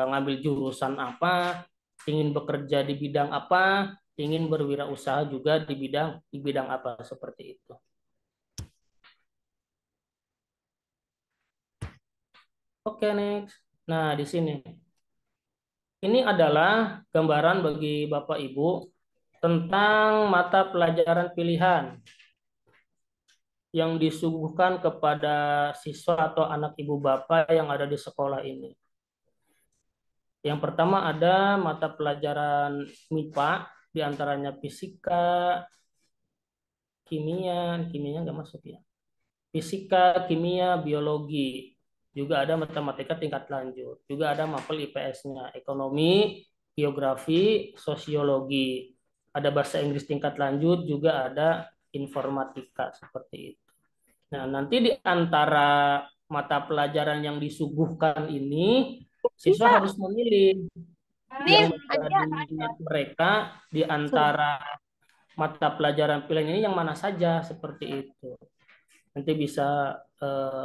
ngambil jurusan apa, ingin bekerja di bidang apa, ingin berwirausaha juga di bidang apa seperti itu. Oke, next. Nah, di sini. Ini adalah gambaran bagi Bapak Ibu tentang mata pelajaran pilihan yang disuguhkan kepada siswa atau anak ibu bapak yang ada di sekolah ini. Yang pertama ada mata pelajaran MIPA, diantaranya fisika, kimia nggak masuk ya. Fisika, kimia, biologi. Juga ada matematika tingkat lanjut. Juga ada mapel IPS-nya, ekonomi, geografi, sosiologi. Ada bahasa Inggris tingkat lanjut, juga ada informatika seperti itu. Nah, nanti di antara mata pelajaran yang disuguhkan ini, siswa harus memilih yang menjadi minat mereka di antara mata pelajaran pilihan ini yang mana saja seperti itu. Nanti bisa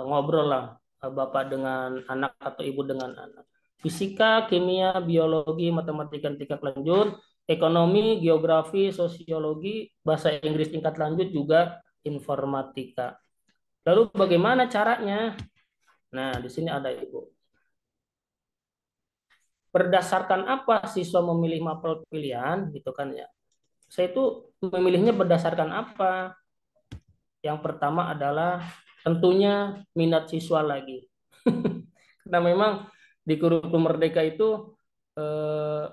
ngobrol lah Bapak dengan anak atau Ibu dengan anak. Fisika, kimia, biologi, matematika tingkat lanjut, ekonomi, geografi, sosiologi, bahasa Inggris tingkat lanjut, juga informatika. Lalu bagaimana caranya? Nah, di sini ada Ibu. Berdasarkan apa siswa memilih mapel pilihan, gitu kan ya. Saya itu memilihnya berdasarkan apa? Yang pertama adalah tentunya minat siswa lagi. Karena memang di kurikulum merdeka itu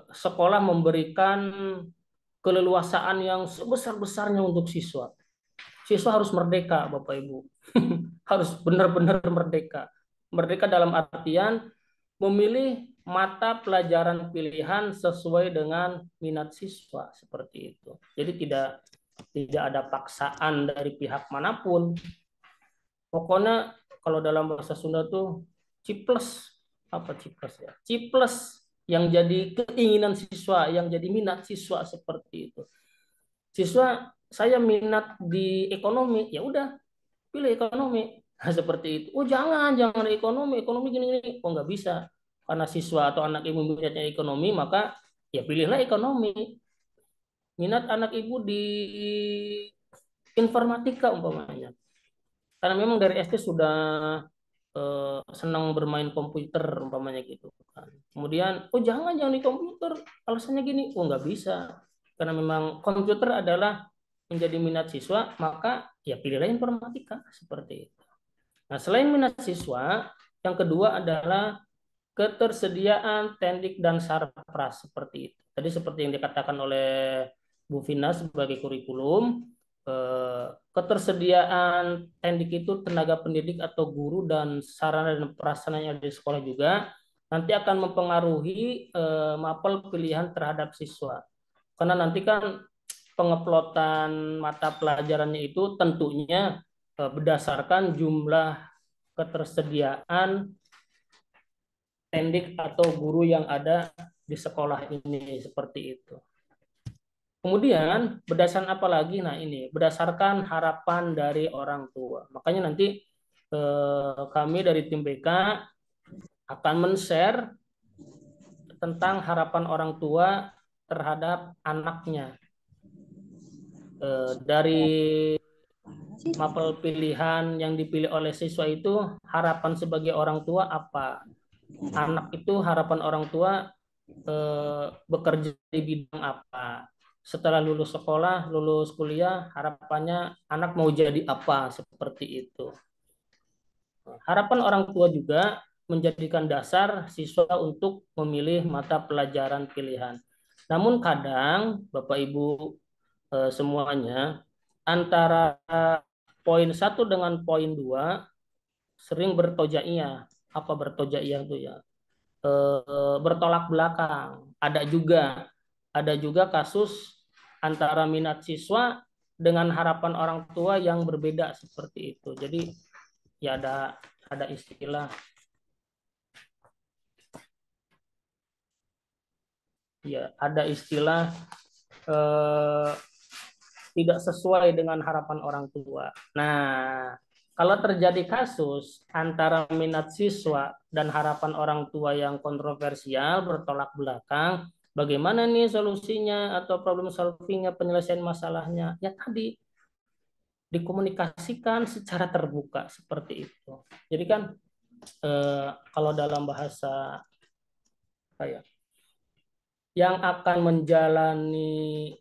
sekolah memberikan keleluasaan yang sebesar-besarnya untuk siswa. Siswa harus merdeka, Bapak Ibu. Harus benar-benar merdeka. Merdeka dalam artian memilih mata pelajaran pilihan sesuai dengan minat siswa seperti itu. Jadi tidak ada paksaan dari pihak manapun. Pokoknya kalau dalam bahasa Sunda tuh ciples, apa ciples ya? Ciples yang jadi keinginan siswa, yang jadi minat siswa seperti itu. siswa saya minat di ekonomi, ya udah pilih ekonomi. Nah, seperti itu. Oh jangan ekonomi gini-gini. Oh nggak bisa. Karena siswa atau anak ibu minatnya ekonomi, maka ya pilihlah ekonomi. Minat anak ibu di informatika umpamanya. Karena memang dari SD sudah senang bermain komputer umpamanya gitu kan. Kemudian, oh jangan di komputer. Alasannya gini, oh nggak bisa. Karena memang komputer adalah menjadi minat siswa, maka ya pilihlah informatika seperti itu. Nah, selain minat siswa, yang kedua adalah ketersediaan tendik dan sarpras seperti itu. Tadi seperti yang dikatakan oleh Bu Vina sebagai kurikulum, ketersediaan tendik itu tenaga pendidik atau guru dan sarana dan prasarana di sekolah juga nanti akan mempengaruhi mapel pilihan terhadap siswa. Karena nanti kan pengeplotan mata pelajarannya itu tentunya berdasarkan jumlah ketersediaan tendik atau guru yang ada di sekolah ini seperti itu. Kemudian berdasarkan apa lagi? Nah ini berdasarkan harapan dari orang tua. Makanya nanti kami dari tim BK akan men-share tentang harapan orang tua terhadap anaknya. Dari mapel pilihan yang dipilih oleh siswa itu harapan sebagai orang tua apa? Anak itu harapan orang tua bekerja di bidang apa? Setelah lulus sekolah, lulus kuliah, harapannya anak mau jadi apa? Seperti itu. Harapan orang tua juga menjadikan dasar siswa untuk memilih mata pelajaran pilihan. Namun kadang Bapak Ibu semuanya antara poin 1 dengan poin 2 sering bertojaiyah. Apa bertojaiyah itu ya? Bertolak belakang. Ada juga kasus antara minat siswa dengan harapan orang tua yang berbeda seperti itu. Jadi ya ada istilah tidak sesuai dengan harapan orang tua. Nah, kalau terjadi kasus antara minat siswa dan harapan orang tua yang kontroversial, bertolak belakang, bagaimana nih solusinya atau problem solvingnya, penyelesaian masalahnya? Ya tadi, dikomunikasikan secara terbuka seperti itu. Jadi kan kalau dalam bahasa apa ya, yang akan menjalani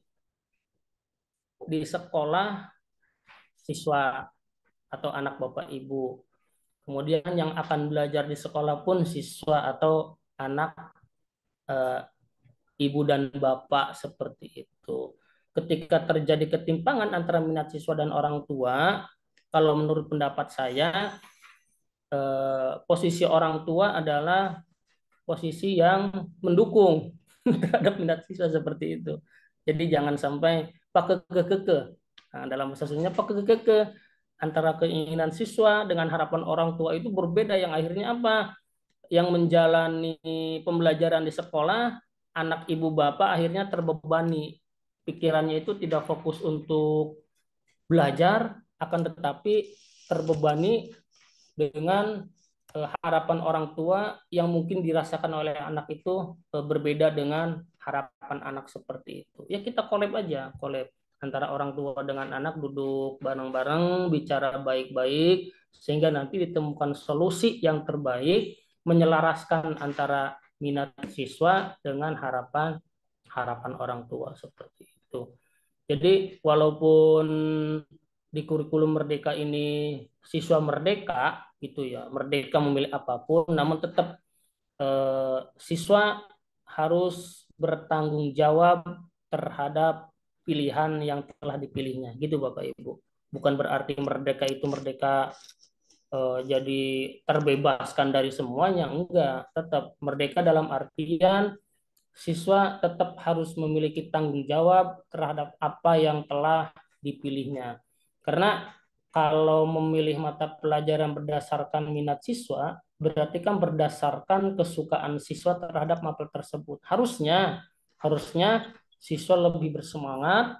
di sekolah siswa atau anak Bapak Ibu. Kemudian yang akan belajar di sekolah pun siswa atau anak ibu dan bapak seperti itu. Ketika terjadi ketimpangan antara minat siswa dan orang tua, kalau menurut pendapat saya, posisi orang tua adalah posisi yang mendukung terhadap minat siswa seperti itu. Jadi jangan sampai pakekekeke. Nah, dalam bahasa Sundanya pakekekeke antara keinginan siswa dengan harapan orang tua itu berbeda, yang akhirnya apa? Yang menjalani pembelajaran di sekolah, anak ibu bapak akhirnya terbebani. Pikirannya itu tidak fokus untuk belajar, akan tetapi terbebani dengan harapan orang tua yang mungkin dirasakan oleh anak itu berbeda dengan harapan anak seperti itu. Ya kita collab aja, collab antara orang tua dengan anak, duduk bareng-bareng, bicara baik-baik, sehingga nanti ditemukan solusi yang terbaik, menyelaraskan antara minat siswa dengan harapan orang tua seperti itu. Jadi walaupun di kurikulum Merdeka ini siswa merdeka gitu ya, merdeka memilih apapun, namun tetap siswa harus bertanggung jawab terhadap pilihan yang telah dipilihnya, gitu Bapak Ibu. Bukan berarti merdeka itu merdeka jadi terbebaskan dari semuanya, enggak. Tetap merdeka dalam artian siswa tetap harus memiliki tanggung jawab terhadap apa yang telah dipilihnya. Karena kalau memilih mata pelajaran berdasarkan minat siswa, berarti kan berdasarkan kesukaan siswa terhadap mapel tersebut. Harusnya siswa lebih bersemangat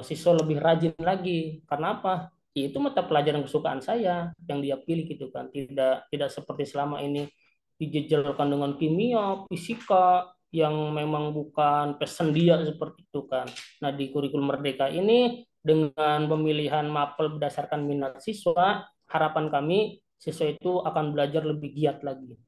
siswa lebih rajin lagi. Karena apa? Itu mata pelajaran kesukaan saya yang dia pilih gitu kan. Tidak seperti selama ini dijejelkan dengan kimia, fisika yang memang bukan passion dia seperti itu kan. Nah, di kurikulum Merdeka ini dengan pemilihan mapel berdasarkan minat siswa, harapan kami siswa itu akan belajar lebih giat lagi.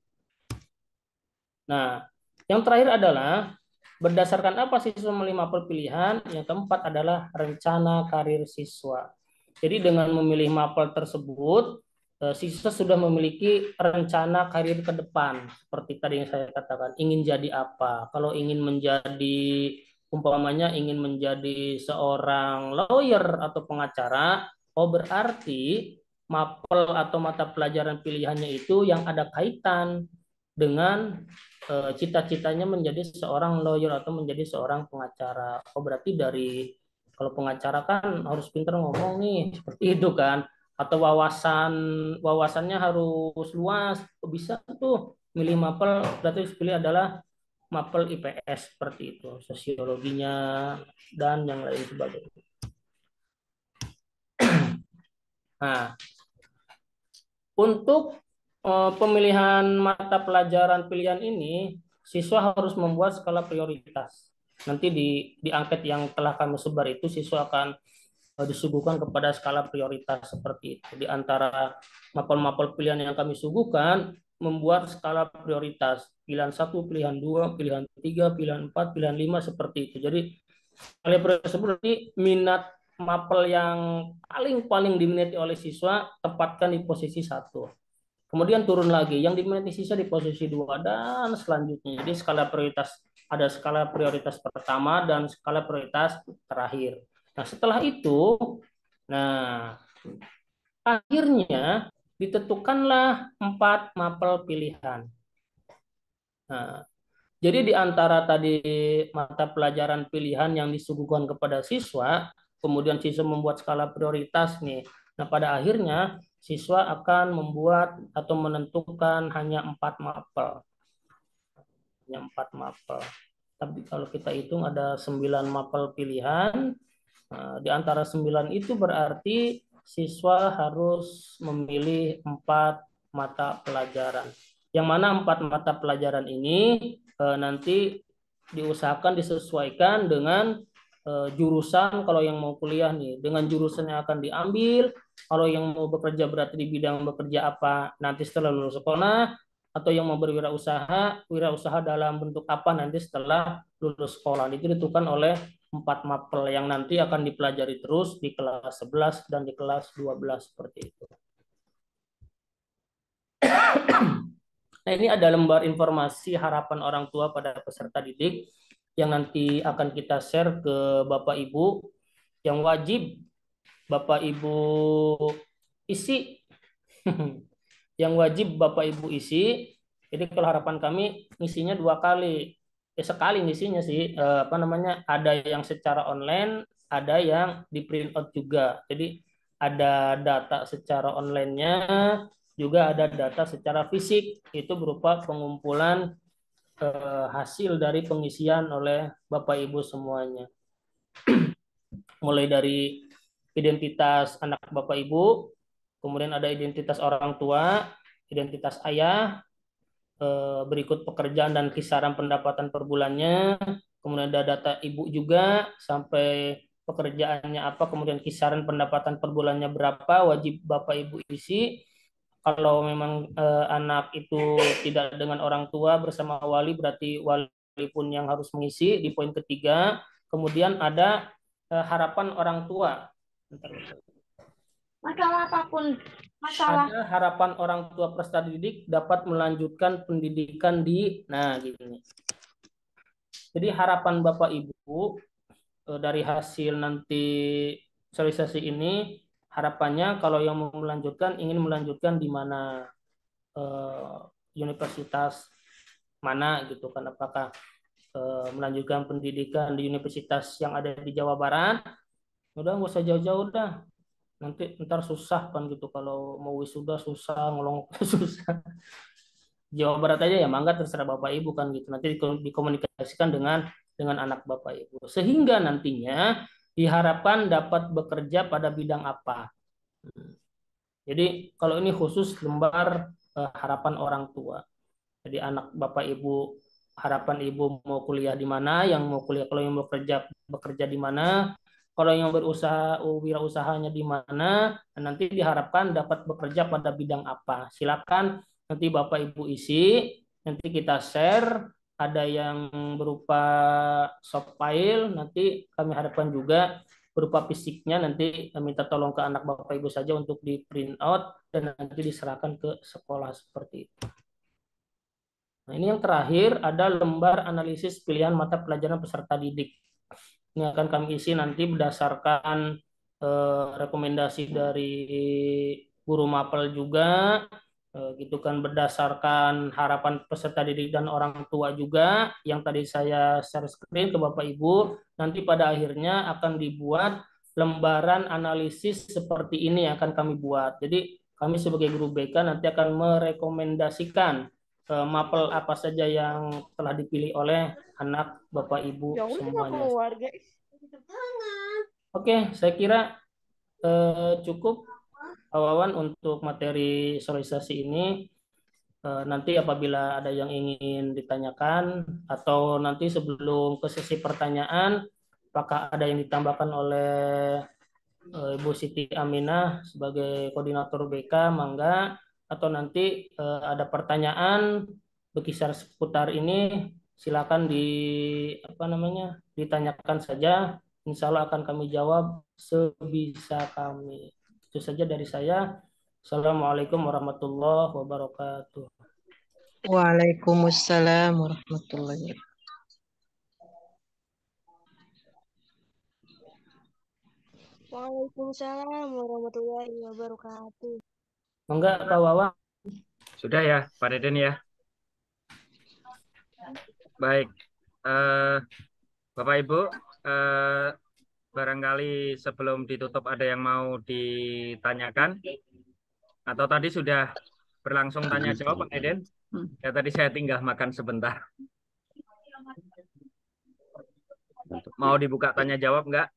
Nah, yang terakhir adalah berdasarkan apa siswa memilih mapel pilihan? Yang keempat adalah rencana karir siswa. Jadi dengan memilih mapel tersebut, siswa sudah memiliki rencana karir ke depan. Seperti tadi yang saya katakan, ingin jadi apa? Kalau ingin menjadi, umpamanya ingin menjadi seorang lawyer atau pengacara, oh berarti mapel atau mata pelajaran pilihannya itu yang ada kaitan dengan cita-citanya menjadi seorang lawyer atau menjadi seorang pengacara. Oh berarti dari kalau pengacara kan harus pintar ngomong nih, seperti itu kan. Atau wawasannya harus luas. Oh, bisa tuh milih mapel, berarti harus pilih adalah mapel IPS seperti itu, sosiologinya dan yang lain sebagainya. Nah, untuk pemilihan mata pelajaran pilihan ini, siswa harus membuat skala prioritas. Nanti di angket yang telah kami sebar itu, siswa akan disuguhkan kepada skala prioritas seperti itu. Di antara mapel-mapel pilihan yang kami suguhkan, membuat skala prioritas. Pilihan 1, pilihan 2, pilihan 3, pilihan 4, pilihan 5, seperti itu. Jadi, skala prioritas seperti minat mapel yang paling diminati oleh siswa, tempatkan di posisi 1. Kemudian turun lagi, yang diminati siswa di posisi 2 dan selanjutnya. Jadi skala prioritas, ada skala prioritas pertama dan skala prioritas terakhir. Nah, setelah itu, nah akhirnya ditentukanlah 4 mapel pilihan. Nah, jadi di antara tadi mata pelajaran pilihan yang disuguhkan kepada siswa, kemudian siswa membuat skala prioritas nih. Nah, pada akhirnya siswa akan membuat atau menentukan hanya 4 mapel. Hanya 4 mapel. Tapi kalau kita hitung ada 9 mapel pilihan. Nah, di antara 9 itu berarti siswa harus memilih 4 mata pelajaran. Yang mana 4 mata pelajaran ini nanti diusahakan disesuaikan dengan jurusan. Kalau yang mau kuliah nih, dengan jurusan yang akan diambil. Kalau yang mau bekerja berarti di bidang bekerja apa nanti setelah lulus sekolah, atau yang mau wirausaha dalam bentuk apa nanti setelah lulus sekolah. Itu ditentukan oleh 4 mapel yang nanti akan dipelajari terus di kelas 11 dan di kelas 12 seperti itu. Nah, ini ada lembar informasi harapan orang tua pada peserta didik yang nanti akan kita share ke Bapak Ibu, yang wajib Bapak Ibu isi. Yang wajib Bapak Ibu isi. Jadi kalau harapan kami ngisinya 2 kali. Sekali ngisinya sih, ada yang secara online, ada yang di print out juga. Jadi ada data secara online-nya, juga ada data secara fisik, itu berupa pengumpulan hasil dari pengisian oleh Bapak Ibu semuanya. Mulai dari identitas anak Bapak Ibu, kemudian ada identitas orang tua, identitas ayah, berikut pekerjaan dan kisaran pendapatan per bulannya, kemudian ada data ibu juga sampai pekerjaannya apa, kemudian kisaran pendapatan per bulannya berapa, wajib Bapak Ibu isi. Kalau memang anak itu tidak dengan orang tua bersama wali, berarti wali pun yang harus mengisi di poin ketiga. Kemudian ada harapan orang tua. Masalah apapun, masalah. Ada harapan orang tua peserta didik dapat melanjutkan pendidikan di, nah gini. Jadi harapan Bapak Ibu dari hasil nanti sosialisasi ini, harapannya kalau yang mau melanjutkan, ingin melanjutkan di mana, universitas mana gitu kan, apakah melanjutkan pendidikan di universitas yang ada di Jawa Barat. Udah nggak usah jauh-jauh dah, nanti ntar susah kan gitu, kalau mau wisuda susah, ngelongok susah. Jawa Barat aja ya mangga, terserah Bapak Ibu kan gitu, nanti dikomunikasikan dengan anak Bapak Ibu, sehingga nantinya diharapkan dapat bekerja pada bidang apa. Jadi kalau ini khusus lembar harapan orang tua. Jadi anak bapak ibu, harapan ibu mau kuliah di mana, yang mau kuliah, kalau yang mau bekerja di mana, kalau yang berusaha wirausahanya di mana, dan nanti diharapkan dapat bekerja pada bidang apa. Silakan nanti bapak ibu isi, nanti kita share. Ada yang berupa soft file, nanti kami harapkan juga berupa fisiknya, nanti minta tolong ke anak bapak ibu saja untuk di print out dan nanti diserahkan ke sekolah seperti itu. Nah, ini yang terakhir ada lembar analisis pilihan mata pelajaran peserta didik. Ini akan kami isi nanti berdasarkan rekomendasi dari guru mapel juga, gitu kan, berdasarkan harapan peserta didik dan orang tua juga yang tadi saya share screen ke Bapak Ibu. Nanti pada akhirnya akan dibuat lembaran analisis seperti ini yang akan kami buat. Jadi kami sebagai guru BK nanti akan merekomendasikan mapel apa saja yang telah dipilih oleh anak Bapak Ibu semuanya. Oke, saya kira cukup Pak Wawan untuk materi sosialisasi ini. Nanti apabila ada yang ingin ditanyakan atau nanti sebelum ke sesi pertanyaan, apakah ada yang ditambahkan oleh Ibu Siti Aminah sebagai koordinator BK, mangga, atau nanti ada pertanyaan berkisar seputar ini, silakan ditanyakan saja. Insya Allah akan kami jawab sebisa kami. Itu saja dari saya. Assalamualaikum warahmatullahi wabarakatuh. Waalaikumsalam warahmatullahi wabarakatuh. Waalaikumsalam warahmatullahi wabarakatuh. Enggak, Pak Wawan. Sudah ya, Pak Deden ya. Baik, Bapak Ibu, barangkali sebelum ditutup ada yang mau ditanyakan? Atau tadi sudah berlangsung tanya jawab, Pak Deden? Ya tadi saya tinggal makan sebentar. Mau dibuka tanya jawab enggak?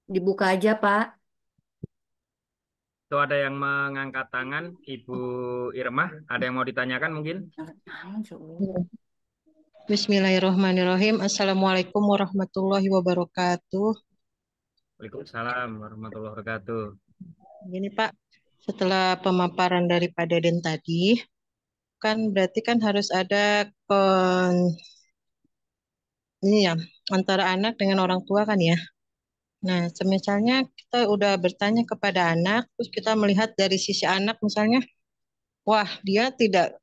Dibuka aja, Pak. Itu ada yang mengangkat tangan, Ibu Irma. Ada yang mau ditanyakan mungkin? Bismillahirrahmanirrahim. Assalamualaikum warahmatullahi wabarakatuh. Waalaikumsalam warahmatullahi wabarakatuh. Gini Pak, setelah pemaparan dari Pak Deden tadi, kan berarti kan harus ada ini ya, antara anak dengan orang tua kan ya. Nah, misalnya kita udah bertanya kepada anak, terus kita melihat dari sisi anak misalnya, wah dia tidak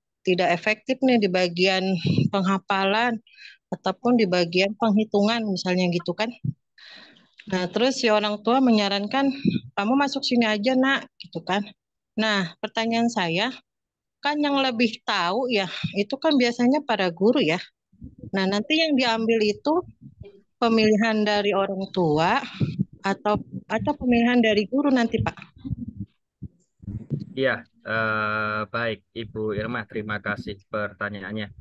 efektif nih di bagian penghafalan ataupun di bagian penghitungan misalnya gitu kan. Nah, terus si orang tua menyarankan kamu masuk sini aja nak, gitu kan. Nah, pertanyaan saya kan yang lebih tahu ya, itu kan biasanya para guru ya. Nah, nanti yang diambil itu pemilihan dari orang tua atau pemilihan dari guru nanti Pak. Iya, baik Ibu Irma, terima kasih pertanyaannya.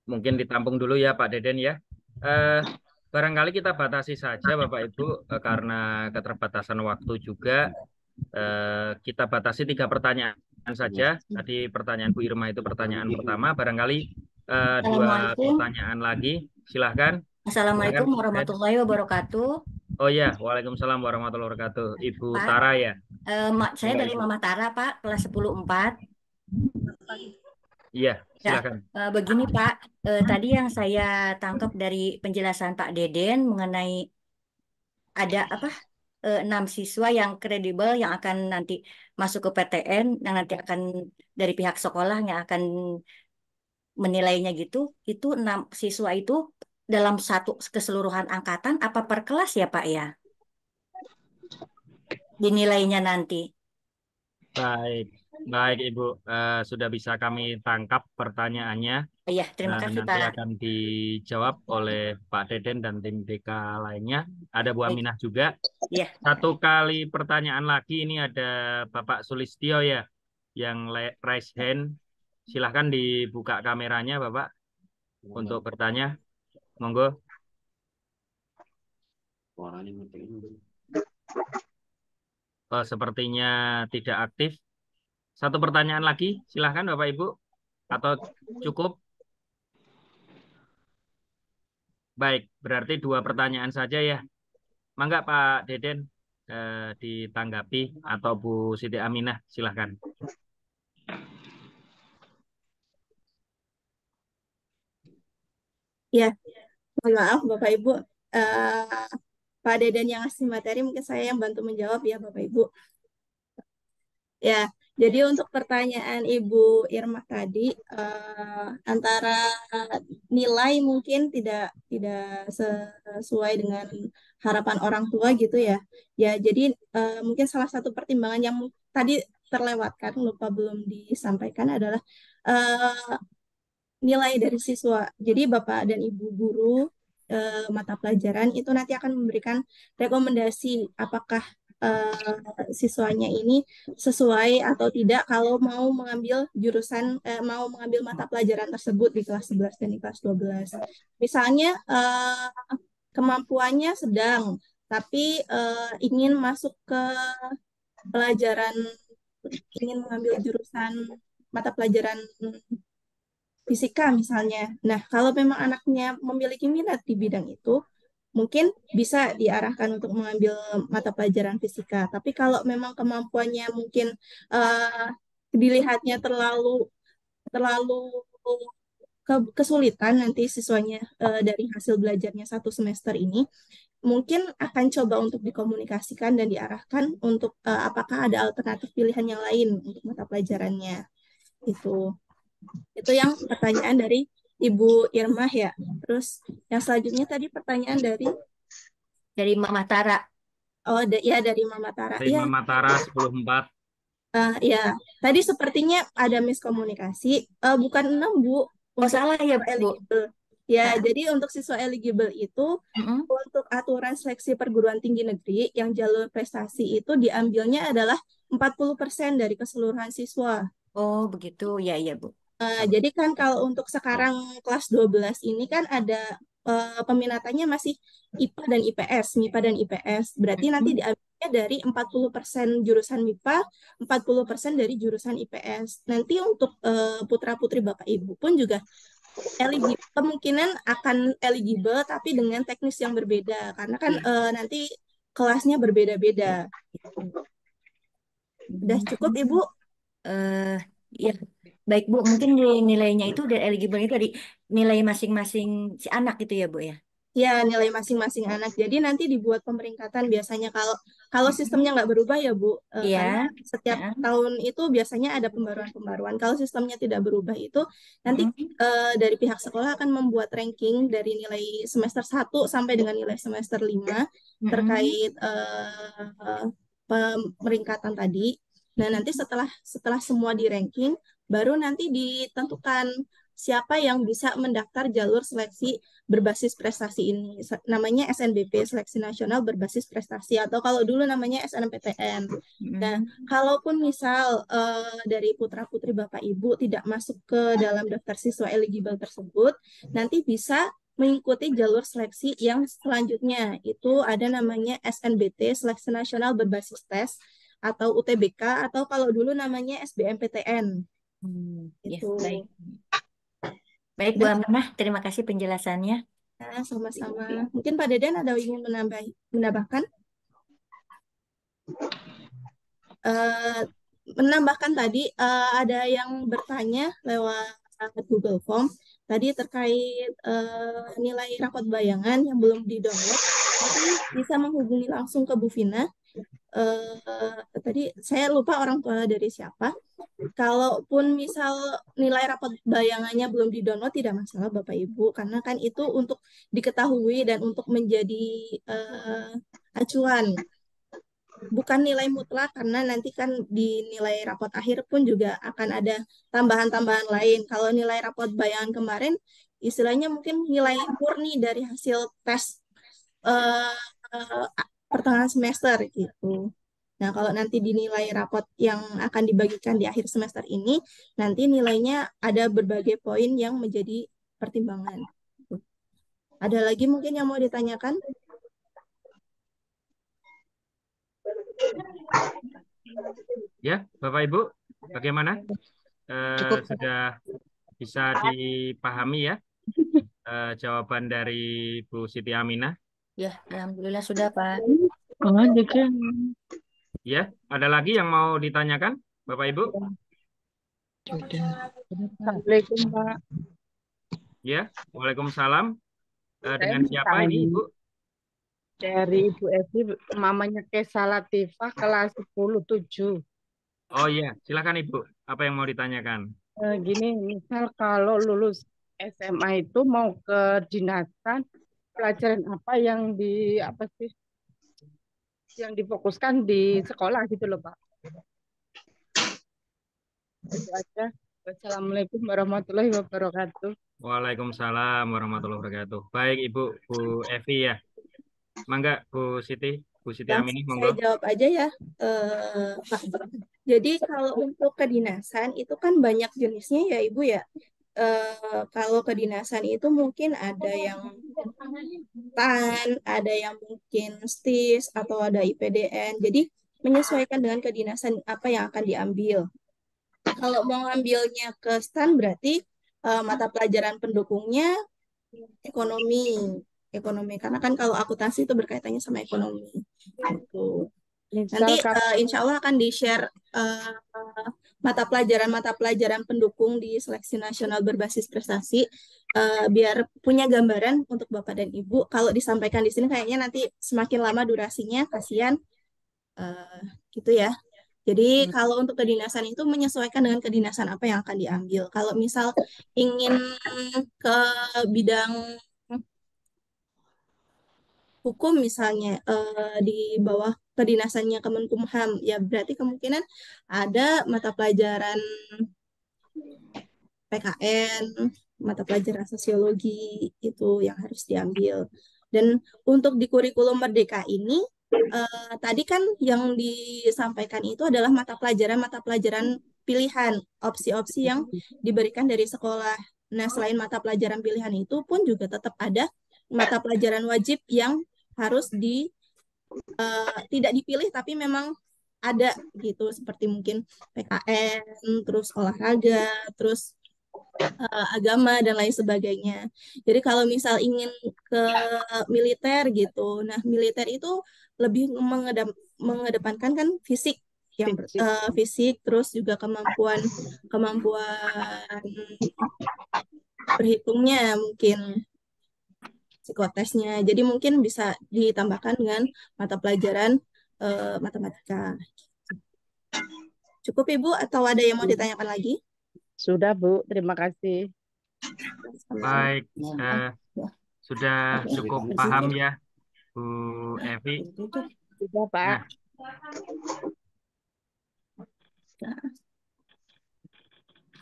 Mungkin ditampung dulu ya Pak Deden ya. Barangkali kita batasi saja Bapak Ibu, karena keterbatasan waktu juga. Kita batasi 3 pertanyaan saja. Tadi pertanyaan Bu Irma itu pertanyaan pertama. Barangkali 2 Assalamualaikum. pertanyaan lagi. Silahkan. Assalamualaikum Silakan. warahmatullahi wabarakatuh. Oh ya, Waalaikumsalam warahmatullahi wabarakatuh. Ibu Pak, Tara ya. saya Enggak, dari Ibu. Mama Tara, Pak, kelas 10-4. Iya, Ya, silakan. begini Pak, tadi yang saya tangkap dari penjelasan Pak Deden mengenai ada 6 siswa yang kredibel yang akan nanti masuk ke PTN, yang nanti akan dari pihak sekolah yang akan menilainya gitu, itu 6 siswa itu dalam satu keseluruhan angkatan apa per kelas ya Pak ya? Dinilainya nanti. Baik, baik Ibu. Sudah bisa kami tangkap pertanyaannya. Iya, terima kasih Nanti Pak. akan dijawab oleh Pak Deden dan tim DK lainnya. Ada Bu Baik. Aminah juga. Iya. 1 kali pertanyaan lagi. Ini ada Bapak Sulistyo ya, yang raise hand. Silahkan dibuka kameranya Bapak untuk bertanya. Monggo. Oh, sepertinya tidak aktif. Satu pertanyaan lagi, silahkan Bapak Ibu. Atau cukup? Baik, berarti dua pertanyaan saja ya. Mangga Pak Deden ditanggapi atau Bu Siti Aminah, silahkan. Ya, mohon maaf Bapak Ibu. Eh, Pak Deden yang ngasih materi, mungkin saya yang bantu menjawab ya Bapak Ibu. Ya, jadi untuk pertanyaan Ibu Irma tadi, antara nilai mungkin tidak sesuai dengan harapan orang tua gitu ya. Ya, jadi mungkin salah satu pertimbangan yang tadi terlewatkan, lupa belum disampaikan adalah eh, nilai dari siswa. Jadi Bapak dan Ibu guru mata pelajaran itu nanti akan memberikan rekomendasi apakah siswanya ini sesuai atau tidak kalau mau mengambil mau mengambil mata pelajaran tersebut di kelas 11 dan di kelas 12. Misalnya kemampuannya sedang tapi ingin masuk ke pelajaran ingin mengambil jurusan mata pelajaran fisika misalnya. Nah, kalau memang anaknya memiliki minat di bidang itu, mungkin bisa diarahkan untuk mengambil mata pelajaran fisika. Tapi kalau memang kemampuannya mungkin uh, dilihatnya terlalu terlalu kesulitan nanti siswanya dari hasil belajarnya satu semester ini, mungkin akan coba untuk dikomunikasikan dan diarahkan untuk apakah ada alternatif pilihan yang lain untuk mata pelajarannya. Itu yang pertanyaan dari Ibu Irma ya. Terus yang selanjutnya tadi pertanyaan dari Mama Tara. Ya dari Mama Tara. Dari Ya, Mama Tara 104. ya. Tadi sepertinya ada miskomunikasi. Bukan 6 Bu. Oh, salah ya, Bu. Eligible. Ya, jadi untuk siswa eligible itu untuk aturan seleksi perguruan tinggi negeri yang jalur prestasi itu diambilnya adalah 40% dari keseluruhan siswa. Oh, begitu. Ya, iya, Bu. Jadi kan kalau untuk sekarang kelas 12 ini kan ada peminatannya masih IPA dan IPS, MIPA dan IPS. Berarti nanti diambilnya dari 40% jurusan MIPA, 40% dari jurusan IPS. Nanti untuk putra-putri Bapak Ibu pun juga kemungkinan akan eligible tapi dengan teknis yang berbeda karena kan nanti kelasnya berbeda-beda. Udah cukup Ibu? Ya, baik Bu. Mungkin nilainya itu dari eligible itu dari nilai masing-masing si anak gitu ya Bu ya. Ya, nilai masing-masing anak. Jadi nanti dibuat pemeringkatan biasanya kalau sistemnya nggak berubah ya Bu, Iya. karena setiap tahun itu biasanya ada pembaruan-pembaruan. Kalau sistemnya tidak berubah itu nanti dari pihak sekolah akan membuat ranking dari nilai semester 1 sampai dengan nilai semester 5 terkait pemeringkatan tadi. Nah, nanti setelah semua di ranking, baru nanti ditentukan siapa yang bisa mendaftar jalur seleksi berbasis prestasi ini. Namanya SNBP, Seleksi Nasional Berbasis Prestasi, atau kalau dulu namanya SNMPTN. Nah, kalaupun misal dari putra-putri Bapak Ibu tidak masuk ke dalam daftar siswa eligible tersebut, nanti bisa mengikuti jalur seleksi yang selanjutnya. Itu ada namanya SNBT, Seleksi Nasional Berbasis Tes, atau UTBK, atau kalau dulu namanya SBMPTN. Ya, baik. Baik Bu Aminah, terima kasih penjelasannya. Nah, sama-sama. Mungkin Pak Deden ada ingin menambahkan? Menambahkan tadi ada yang bertanya lewat Google Form tadi terkait nilai rapot bayangan yang belum di-download. Nanti bisa menghubungi langsung ke Bu Vina. Tadi saya lupa orang tua dari siapa. Kalaupun misal nilai rapot bayangannya belum di-download tidak masalah Bapak Ibu karena kan itu untuk diketahui dan untuk menjadi acuan. Bukan nilai mutlak karena nanti kan di nilai rapot akhir pun juga akan ada tambahan-tambahan lain. Kalau nilai rapot bayangan kemarin istilahnya mungkin nilai murni dari hasil tes pertengahan semester gitu. Nah, kalau nanti dinilai rapot yang akan dibagikan di akhir semester ini, nanti nilainya ada berbagai poin yang menjadi pertimbangan. Ada lagi mungkin yang mau ditanyakan? Ya, Bapak Ibu, bagaimana? Cukup. Sudah bisa dipahami ya jawaban dari Bu Siti Aminah? Ya, alhamdulillah sudah, Pak. Oh, jadi Ya, ada lagi yang mau ditanyakan, Bapak Ibu? sudah. Assalamualaikum, Pak. Ya, Waalaikumsalam. Saya Dengan mau siapa ini, tanya Ibu? dari Ibu Evi, mamanya Kesa Latifah kelas 10-7. Oh iya, silakan Ibu. Apa yang mau ditanyakan? Gini, misal kalau lulus SMA itu mau ke dinasan, pelajaran apa yang apa sih yang difokuskan di sekolah gitu loh, Pak. Itu aja. Wassalamualaikum warahmatullahi wabarakatuh. Waalaikumsalam warahmatullahi wabarakatuh. Baik, Ibu, Bu Evi ya. Mangga, Bu Siti Langsung Aminih, saya monggo. jawab aja ya, Pak. Jadi kalau untuk kedinasan itu kan banyak jenisnya ya Ibu ya. Kalau kedinasan itu mungkin ada yang TAN, ada yang mungkin STIS, atau ada IPDN. Jadi menyesuaikan dengan kedinasan apa yang akan diambil. Kalau mau ngambilnya ke STAN berarti mata pelajaran pendukungnya ekonomi karena kan kalau akuntansi itu berkaitannya sama ekonomi gitu. Nanti Misal insya Allah akan di-share mata pelajaran pendukung di seleksi nasional berbasis prestasi biar punya gambaran untuk Bapak dan Ibu. Kalau disampaikan di sini kayaknya nanti semakin lama durasinya, kasihan gitu ya. Jadi kalau untuk kedinasan itu menyesuaikan dengan kedinasan apa yang akan diambil. Kalau misal ingin ke bidang hukum misalnya di bawah kedinasannya Kemenkumham, ya berarti kemungkinan ada mata pelajaran PKN, mata pelajaran sosiologi itu yang harus diambil. Dan untuk di kurikulum Merdeka ini, tadi kan yang disampaikan itu adalah mata pelajaran pilihan, opsi-opsi yang diberikan dari sekolah. Nah, selain mata pelajaran pilihan itu pun juga tetap ada mata pelajaran wajib yang harus tidak dipilih tapi memang ada gitu, seperti mungkin PKN, terus olahraga, terus agama dan lain sebagainya. Jadi kalau misal ingin ke militer gitu, nah militer itu lebih mengedepankan kan fisik yang fisik, terus juga kemampuan berhitungnya mungkin psikotesnya. Jadi mungkin bisa ditambahkan dengan mata pelajaran matematika. Cukup Ibu atau ada yang mau ditanyakan lagi? sudah, Bu. Terima kasih. Baik, sudah cukup paham ya, Bu Evi. Sudah, Pak. Nah,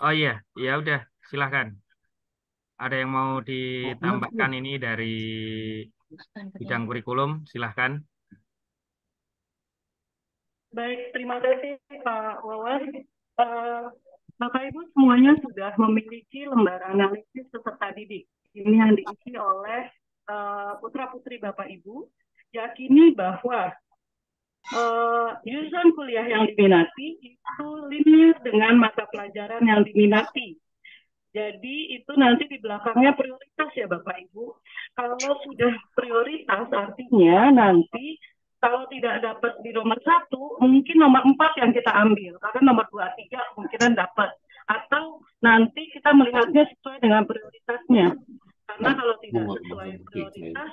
oh iya, ya udah, silahkan. Ada yang mau ditambahkan ini dari bidang kurikulum, silahkan. Baik, terima kasih Pak Wawan. Bapak Ibu semuanya sudah memiliki lembar analisis peserta didik. Ini yang diisi oleh putra-putri Bapak Ibu. Yakini bahwa jurusan kuliah yang diminati itu linear dengan mata pelajaran yang diminati. Jadi itu nanti di belakangnya prioritas ya Bapak Ibu. Kalau sudah prioritas artinya nanti kalau tidak dapat di nomor 1, mungkin nomor 4 yang kita ambil. Karena nomor 2, 3 kemungkinan dapat. Atau nanti kita melihatnya sesuai dengan prioritasnya. Karena kalau tidak sesuai prioritas,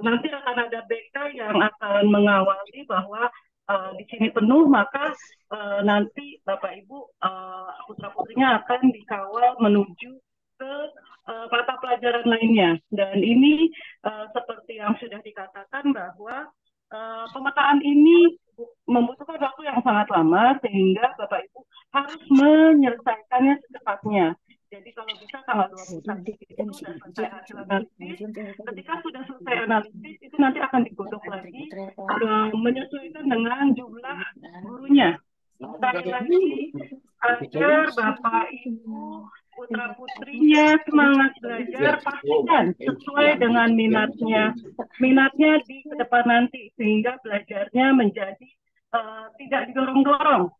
nanti akan ada BK yang akan mengawali bahwa di sini penuh, maka nanti Bapak Ibu putra-putrinya akan dikawal menuju ke mata pelajaran lainnya. Dan ini seperti yang sudah dikatakan bahwa pemetaan ini membutuhkan waktu yang sangat lama sehingga Bapak Ibu harus menyelesaikannya secepatnya. Jadi kalau bisa tanggal 21 itu sudah selesai hasil analisis. Ketika sudah selesai analisis, itu nanti akan digodok lagi menyesuaikan dengan jumlah gurunya. Sekali lagi, agar Bapak Ibu putra-putrinya semangat belajar, pastikan sesuai dengan minatnya di ke depan nanti, sehingga belajarnya menjadi tidak didorong-dorong.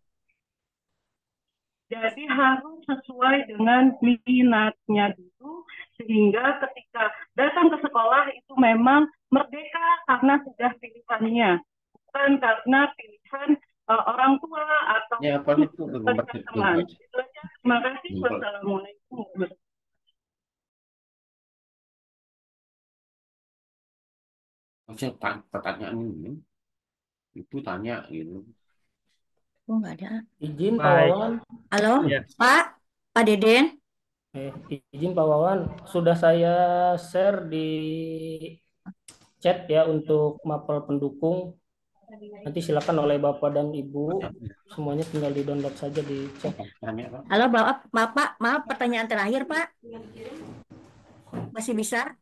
Jadi harus sesuai dengan minatnya dulu, sehingga ketika datang ke sekolah itu memang merdeka karena sudah pilihannya, bukan karena pilihan orang tua atau Ya, apa itu teman. Itu aja. Terima kasih. Wassalamualaikum warahmatullahi wabarakatuh. Maksudnya pertanyaan ini, Ibu tanya gitu. Oh, nggak ada. Izin Pak Baik. Wawan. Halo, Ya. Pak Deden. Izin Pak Wawan, sudah saya share di chat ya untuk mapel pendukung. Nanti silakan oleh Bapak dan Ibu, semuanya tinggal di-download saja di chat. Halo, Bapak, maaf pertanyaan terakhir, Pak. Masih bisa?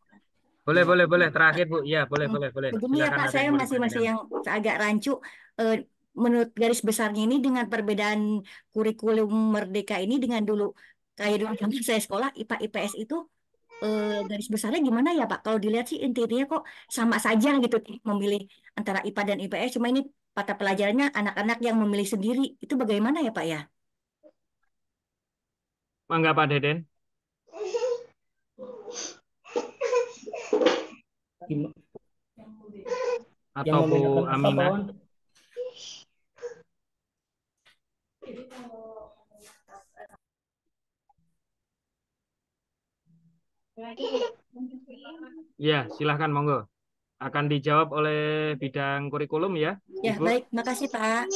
Boleh. Terakhir, Bu. Ya, boleh. Begini ya Silakan, Pak, ada saya yang mau masih ditanyakan. yang agak rancu. Menurut garis besarnya ini dengan perbedaan kurikulum Merdeka ini dengan dulu kayak dulu zaman saya sekolah IPA IPS itu garis besarnya gimana ya Pak? Kalau dilihat sih intinya kok sama saja gitu memilih antara IPA dan IPS. Cuma ini mata pelajarannya anak-anak yang memilih sendiri. Itu bagaimana ya Pak ya? Mangga Pak Deden. Atau Bu Aminah. Ya, silahkan monggo. Akan dijawab oleh bidang kurikulum ya, Ya, Ibu. baik. Makasih Pak.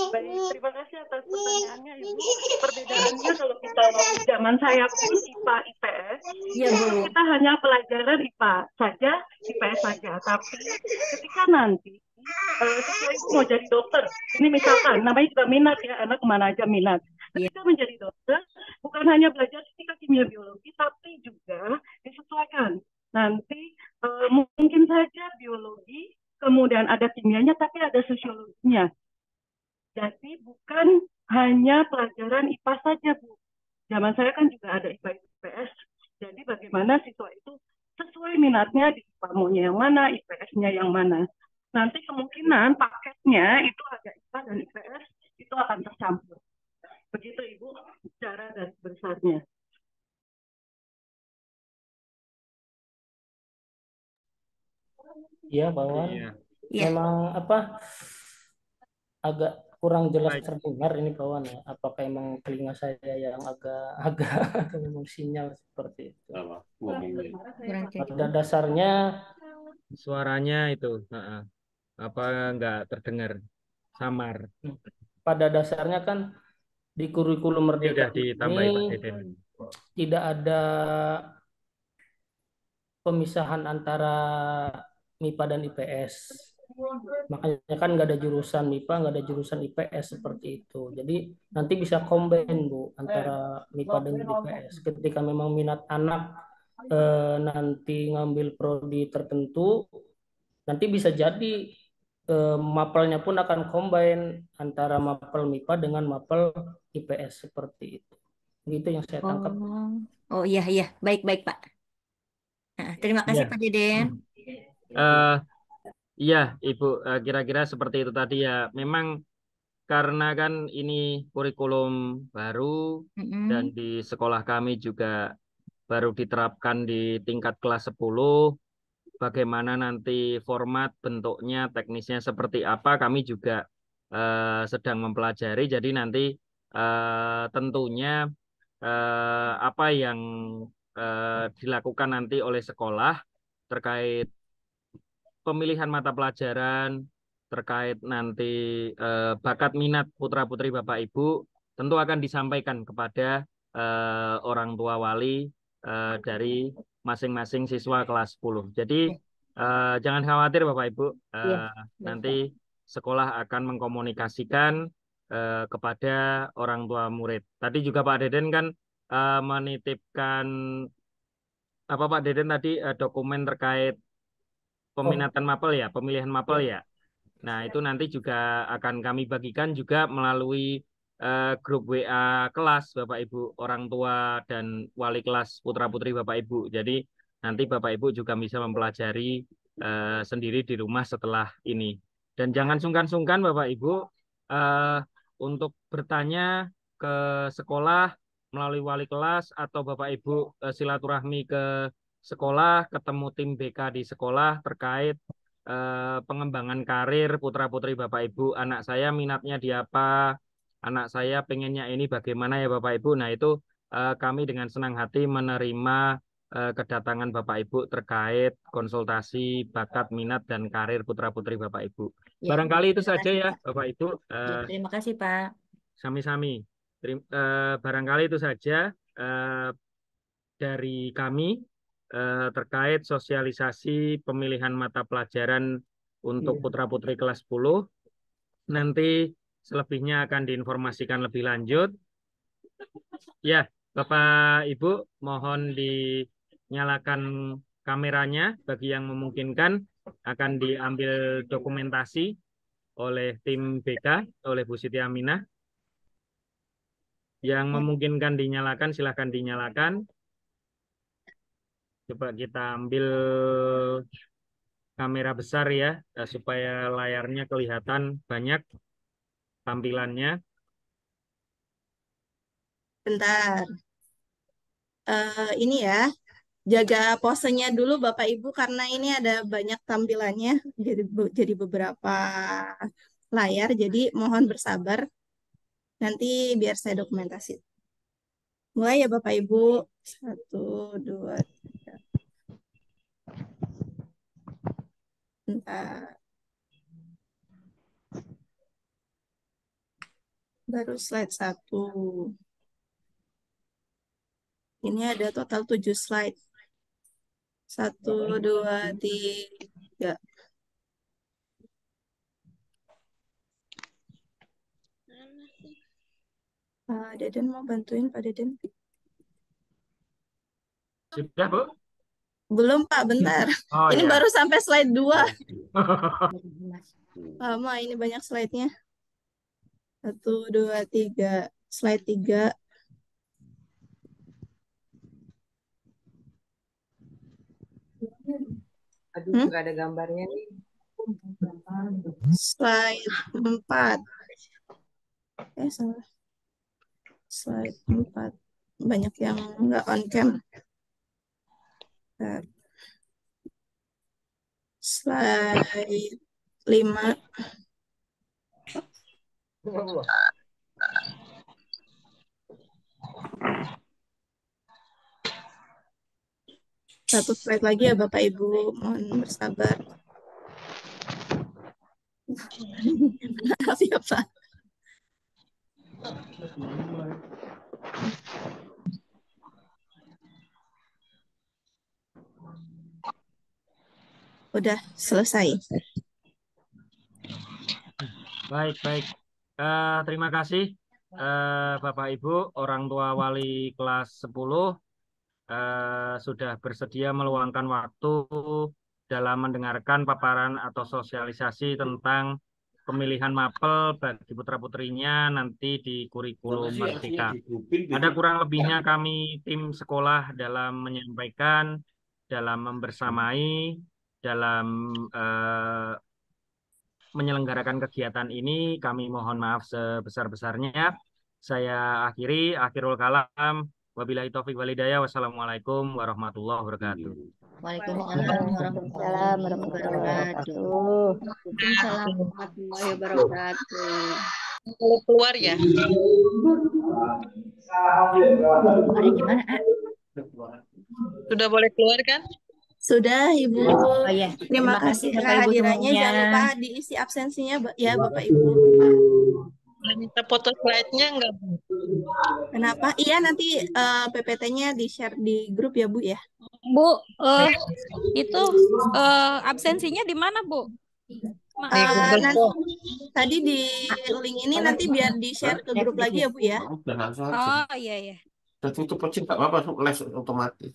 Baik, terima kasih atas pertanyaannya Ibu. Perbedaannya kalau kita waktu zaman saya pun IPA IPS, Ya, Bu. kita hanya pelajaran IPA saja, IPS saja. Tapi ketika nanti siswa itu mau jadi dokter, ini misalkan namanya juga minat ya, anak kemana aja minat. Ketika menjadi dokter, bukan hanya belajar fisika, kimia, biologi, tapi juga disesuaikan. Nanti mungkin saja biologi, kemudian ada kimianya, tapi ada sosiologinya. Jadi bukan hanya pelajaran IPA saja, Bu. Zaman saya kan juga ada IPA IPS. Jadi bagaimana siswa itu sesuai minatnya di IPA maunya yang mana, IPS-nya yang mana. Nanti kemungkinan paketnya itu ada IPA dan IPS itu akan tercampur. Begitu Ibu, cara garis besarnya. Iya, Pak Wawan. Iya. Memang agak kurang jelas terdengar ini Pak Wawan ya. Apakah emang telinga saya yang agak memang sinyal seperti itu. Pada dasarnya suaranya itu apa enggak terdengar, samar. Pada dasarnya kan di kurikulum Merdeka ditambahi Pak Deden. Tidak ada pemisahan antara MIPA dan IPS. Makanya kan nggak ada jurusan MIPA, nggak ada jurusan IPS seperti itu. Jadi nanti bisa combine Bu antara MIPA dengan IPS. Ketika memang minat anak nanti ngambil prodi tertentu, nanti bisa jadi mapelnya pun akan combine antara mapel MIPA dengan mapel IPS seperti itu. Gitu yang saya tangkap. Oh iya, baik Pak. Nah, terima kasih Pak Deden. Iya, Ibu, kira-kira seperti itu tadi ya. Memang karena kan ini kurikulum baru dan di sekolah kami juga baru diterapkan di tingkat kelas 10. Bagaimana nanti format, bentuknya, teknisnya seperti apa, kami juga sedang mempelajari. Jadi nanti tentunya apa yang dilakukan nanti oleh sekolah terkait pemilihan mata pelajaran, terkait nanti bakat minat putra-putri Bapak Ibu, tentu akan disampaikan kepada orang tua wali dari masing-masing siswa kelas 10. Jadi jangan khawatir Bapak Ibu, nanti sekolah akan mengkomunikasikan kepada orang tua murid. Tadi juga Pak Deden kan menitipkan apa Pak Deden tadi dokumen terkait peminatan mapel ya, pemilihan mapel ya. Nah, itu nanti juga akan kami bagikan juga melalui grup WA kelas Bapak Ibu, orang tua dan wali kelas putra-putri Bapak Ibu. Jadi nanti Bapak Ibu juga bisa mempelajari sendiri di rumah setelah ini. Dan jangan sungkan-sungkan Bapak Ibu eh, untuk bertanya ke sekolah melalui wali kelas atau Bapak Ibu silaturahmi ke sekolah, ketemu tim BK di sekolah terkait pengembangan karir putra-putri Bapak Ibu. Anak saya minatnya di apa? Anak saya pengennya ini bagaimana ya Bapak Ibu? Nah itu kami dengan senang hati menerima kedatangan Bapak Ibu terkait konsultasi bakat, minat, dan karir putra-putri Bapak Ibu. Ya, Barangkali itu terima saja kasih, ya Pak. Bapak Ibu. Ya, terima kasih, Pak. Sami-sami. Barangkali itu saja dari kami terkait sosialisasi pemilihan mata pelajaran untuk putra-putri kelas 10. Nanti selebihnya akan diinformasikan lebih lanjut. Ya, Bapak Ibu, mohon dinyalakan kameranya bagi yang memungkinkan, akan diambil dokumentasi oleh tim BK, oleh Bu Siti Aminah. Yang memungkinkan dinyalakan, silahkan dinyalakan. Coba kita ambil kamera besar ya, supaya layarnya kelihatan banyak tampilannya. Bentar. Ini ya, jaga posenya dulu Bapak Ibu karena ini ada banyak tampilannya, jadi beberapa layar, jadi mohon bersabar. Nanti biar saya dokumentasi. Mulai ya Bapak Ibu. 1, 2, 3. Bentar. Baru slide 1. Ini ada total 7 slide. 1, 2, 3. Pak Deden mau bantuin Pak Deden? Sudah, Bu? Belum Pak, bentar. Oh, Ini ya. baru sampai slide 2. Lama ini banyak slide-nya. 1, 2, 3. Slide 3. Aduh, nggak ada gambarnya nih. Slide 4. Salah. Slide 4. Banyak yang nggak on cam. Slide 5. Satu slide lagi ya Bapak Ibu, mohon bersabar. Maaf ya Pak. Udah selesai. Baik. Terima kasih Bapak Ibu, orang tua wali kelas 10 sudah bersedia meluangkan waktu dalam mendengarkan paparan atau sosialisasi tentang pemilihan mapel bagi putra-putrinya nanti di kurikulum Merdeka. Ada kurang lebihnya kami tim sekolah dalam menyampaikan, dalam membersamai, dalam menyelenggarakan kegiatan ini. Kami mohon maaf sebesar-besarnya. Saya akhirul kalam. Wabillahi taufiq walhidayah. Wassalamualaikum warahmatullahi wabarakatuh. Waalaikumsalam warahmatullahi wabarakatuh. Waalaikumsalam warahmatullahi wabarakatuh. Boleh keluar ya? Keluarnya gimana? Sudah boleh keluar kan? Sudah Ibu. Oh ya, Terima kasih Bapak Ibu kehadirannya. semuanya. Jangan lupa diisi absensinya ya Bapak Ibu. Boleh minta foto slide-nya enggak, Bu? Kenapa? Iya, nanti PPT-nya di-share di grup ya Bu ya. Bu, itu absensinya di mana Bu? Tadi di link ini nanti biar di-share ke grup lagi ya Bu ya. Oh iya. Tutup aja nggak apa-apa, les otomatis.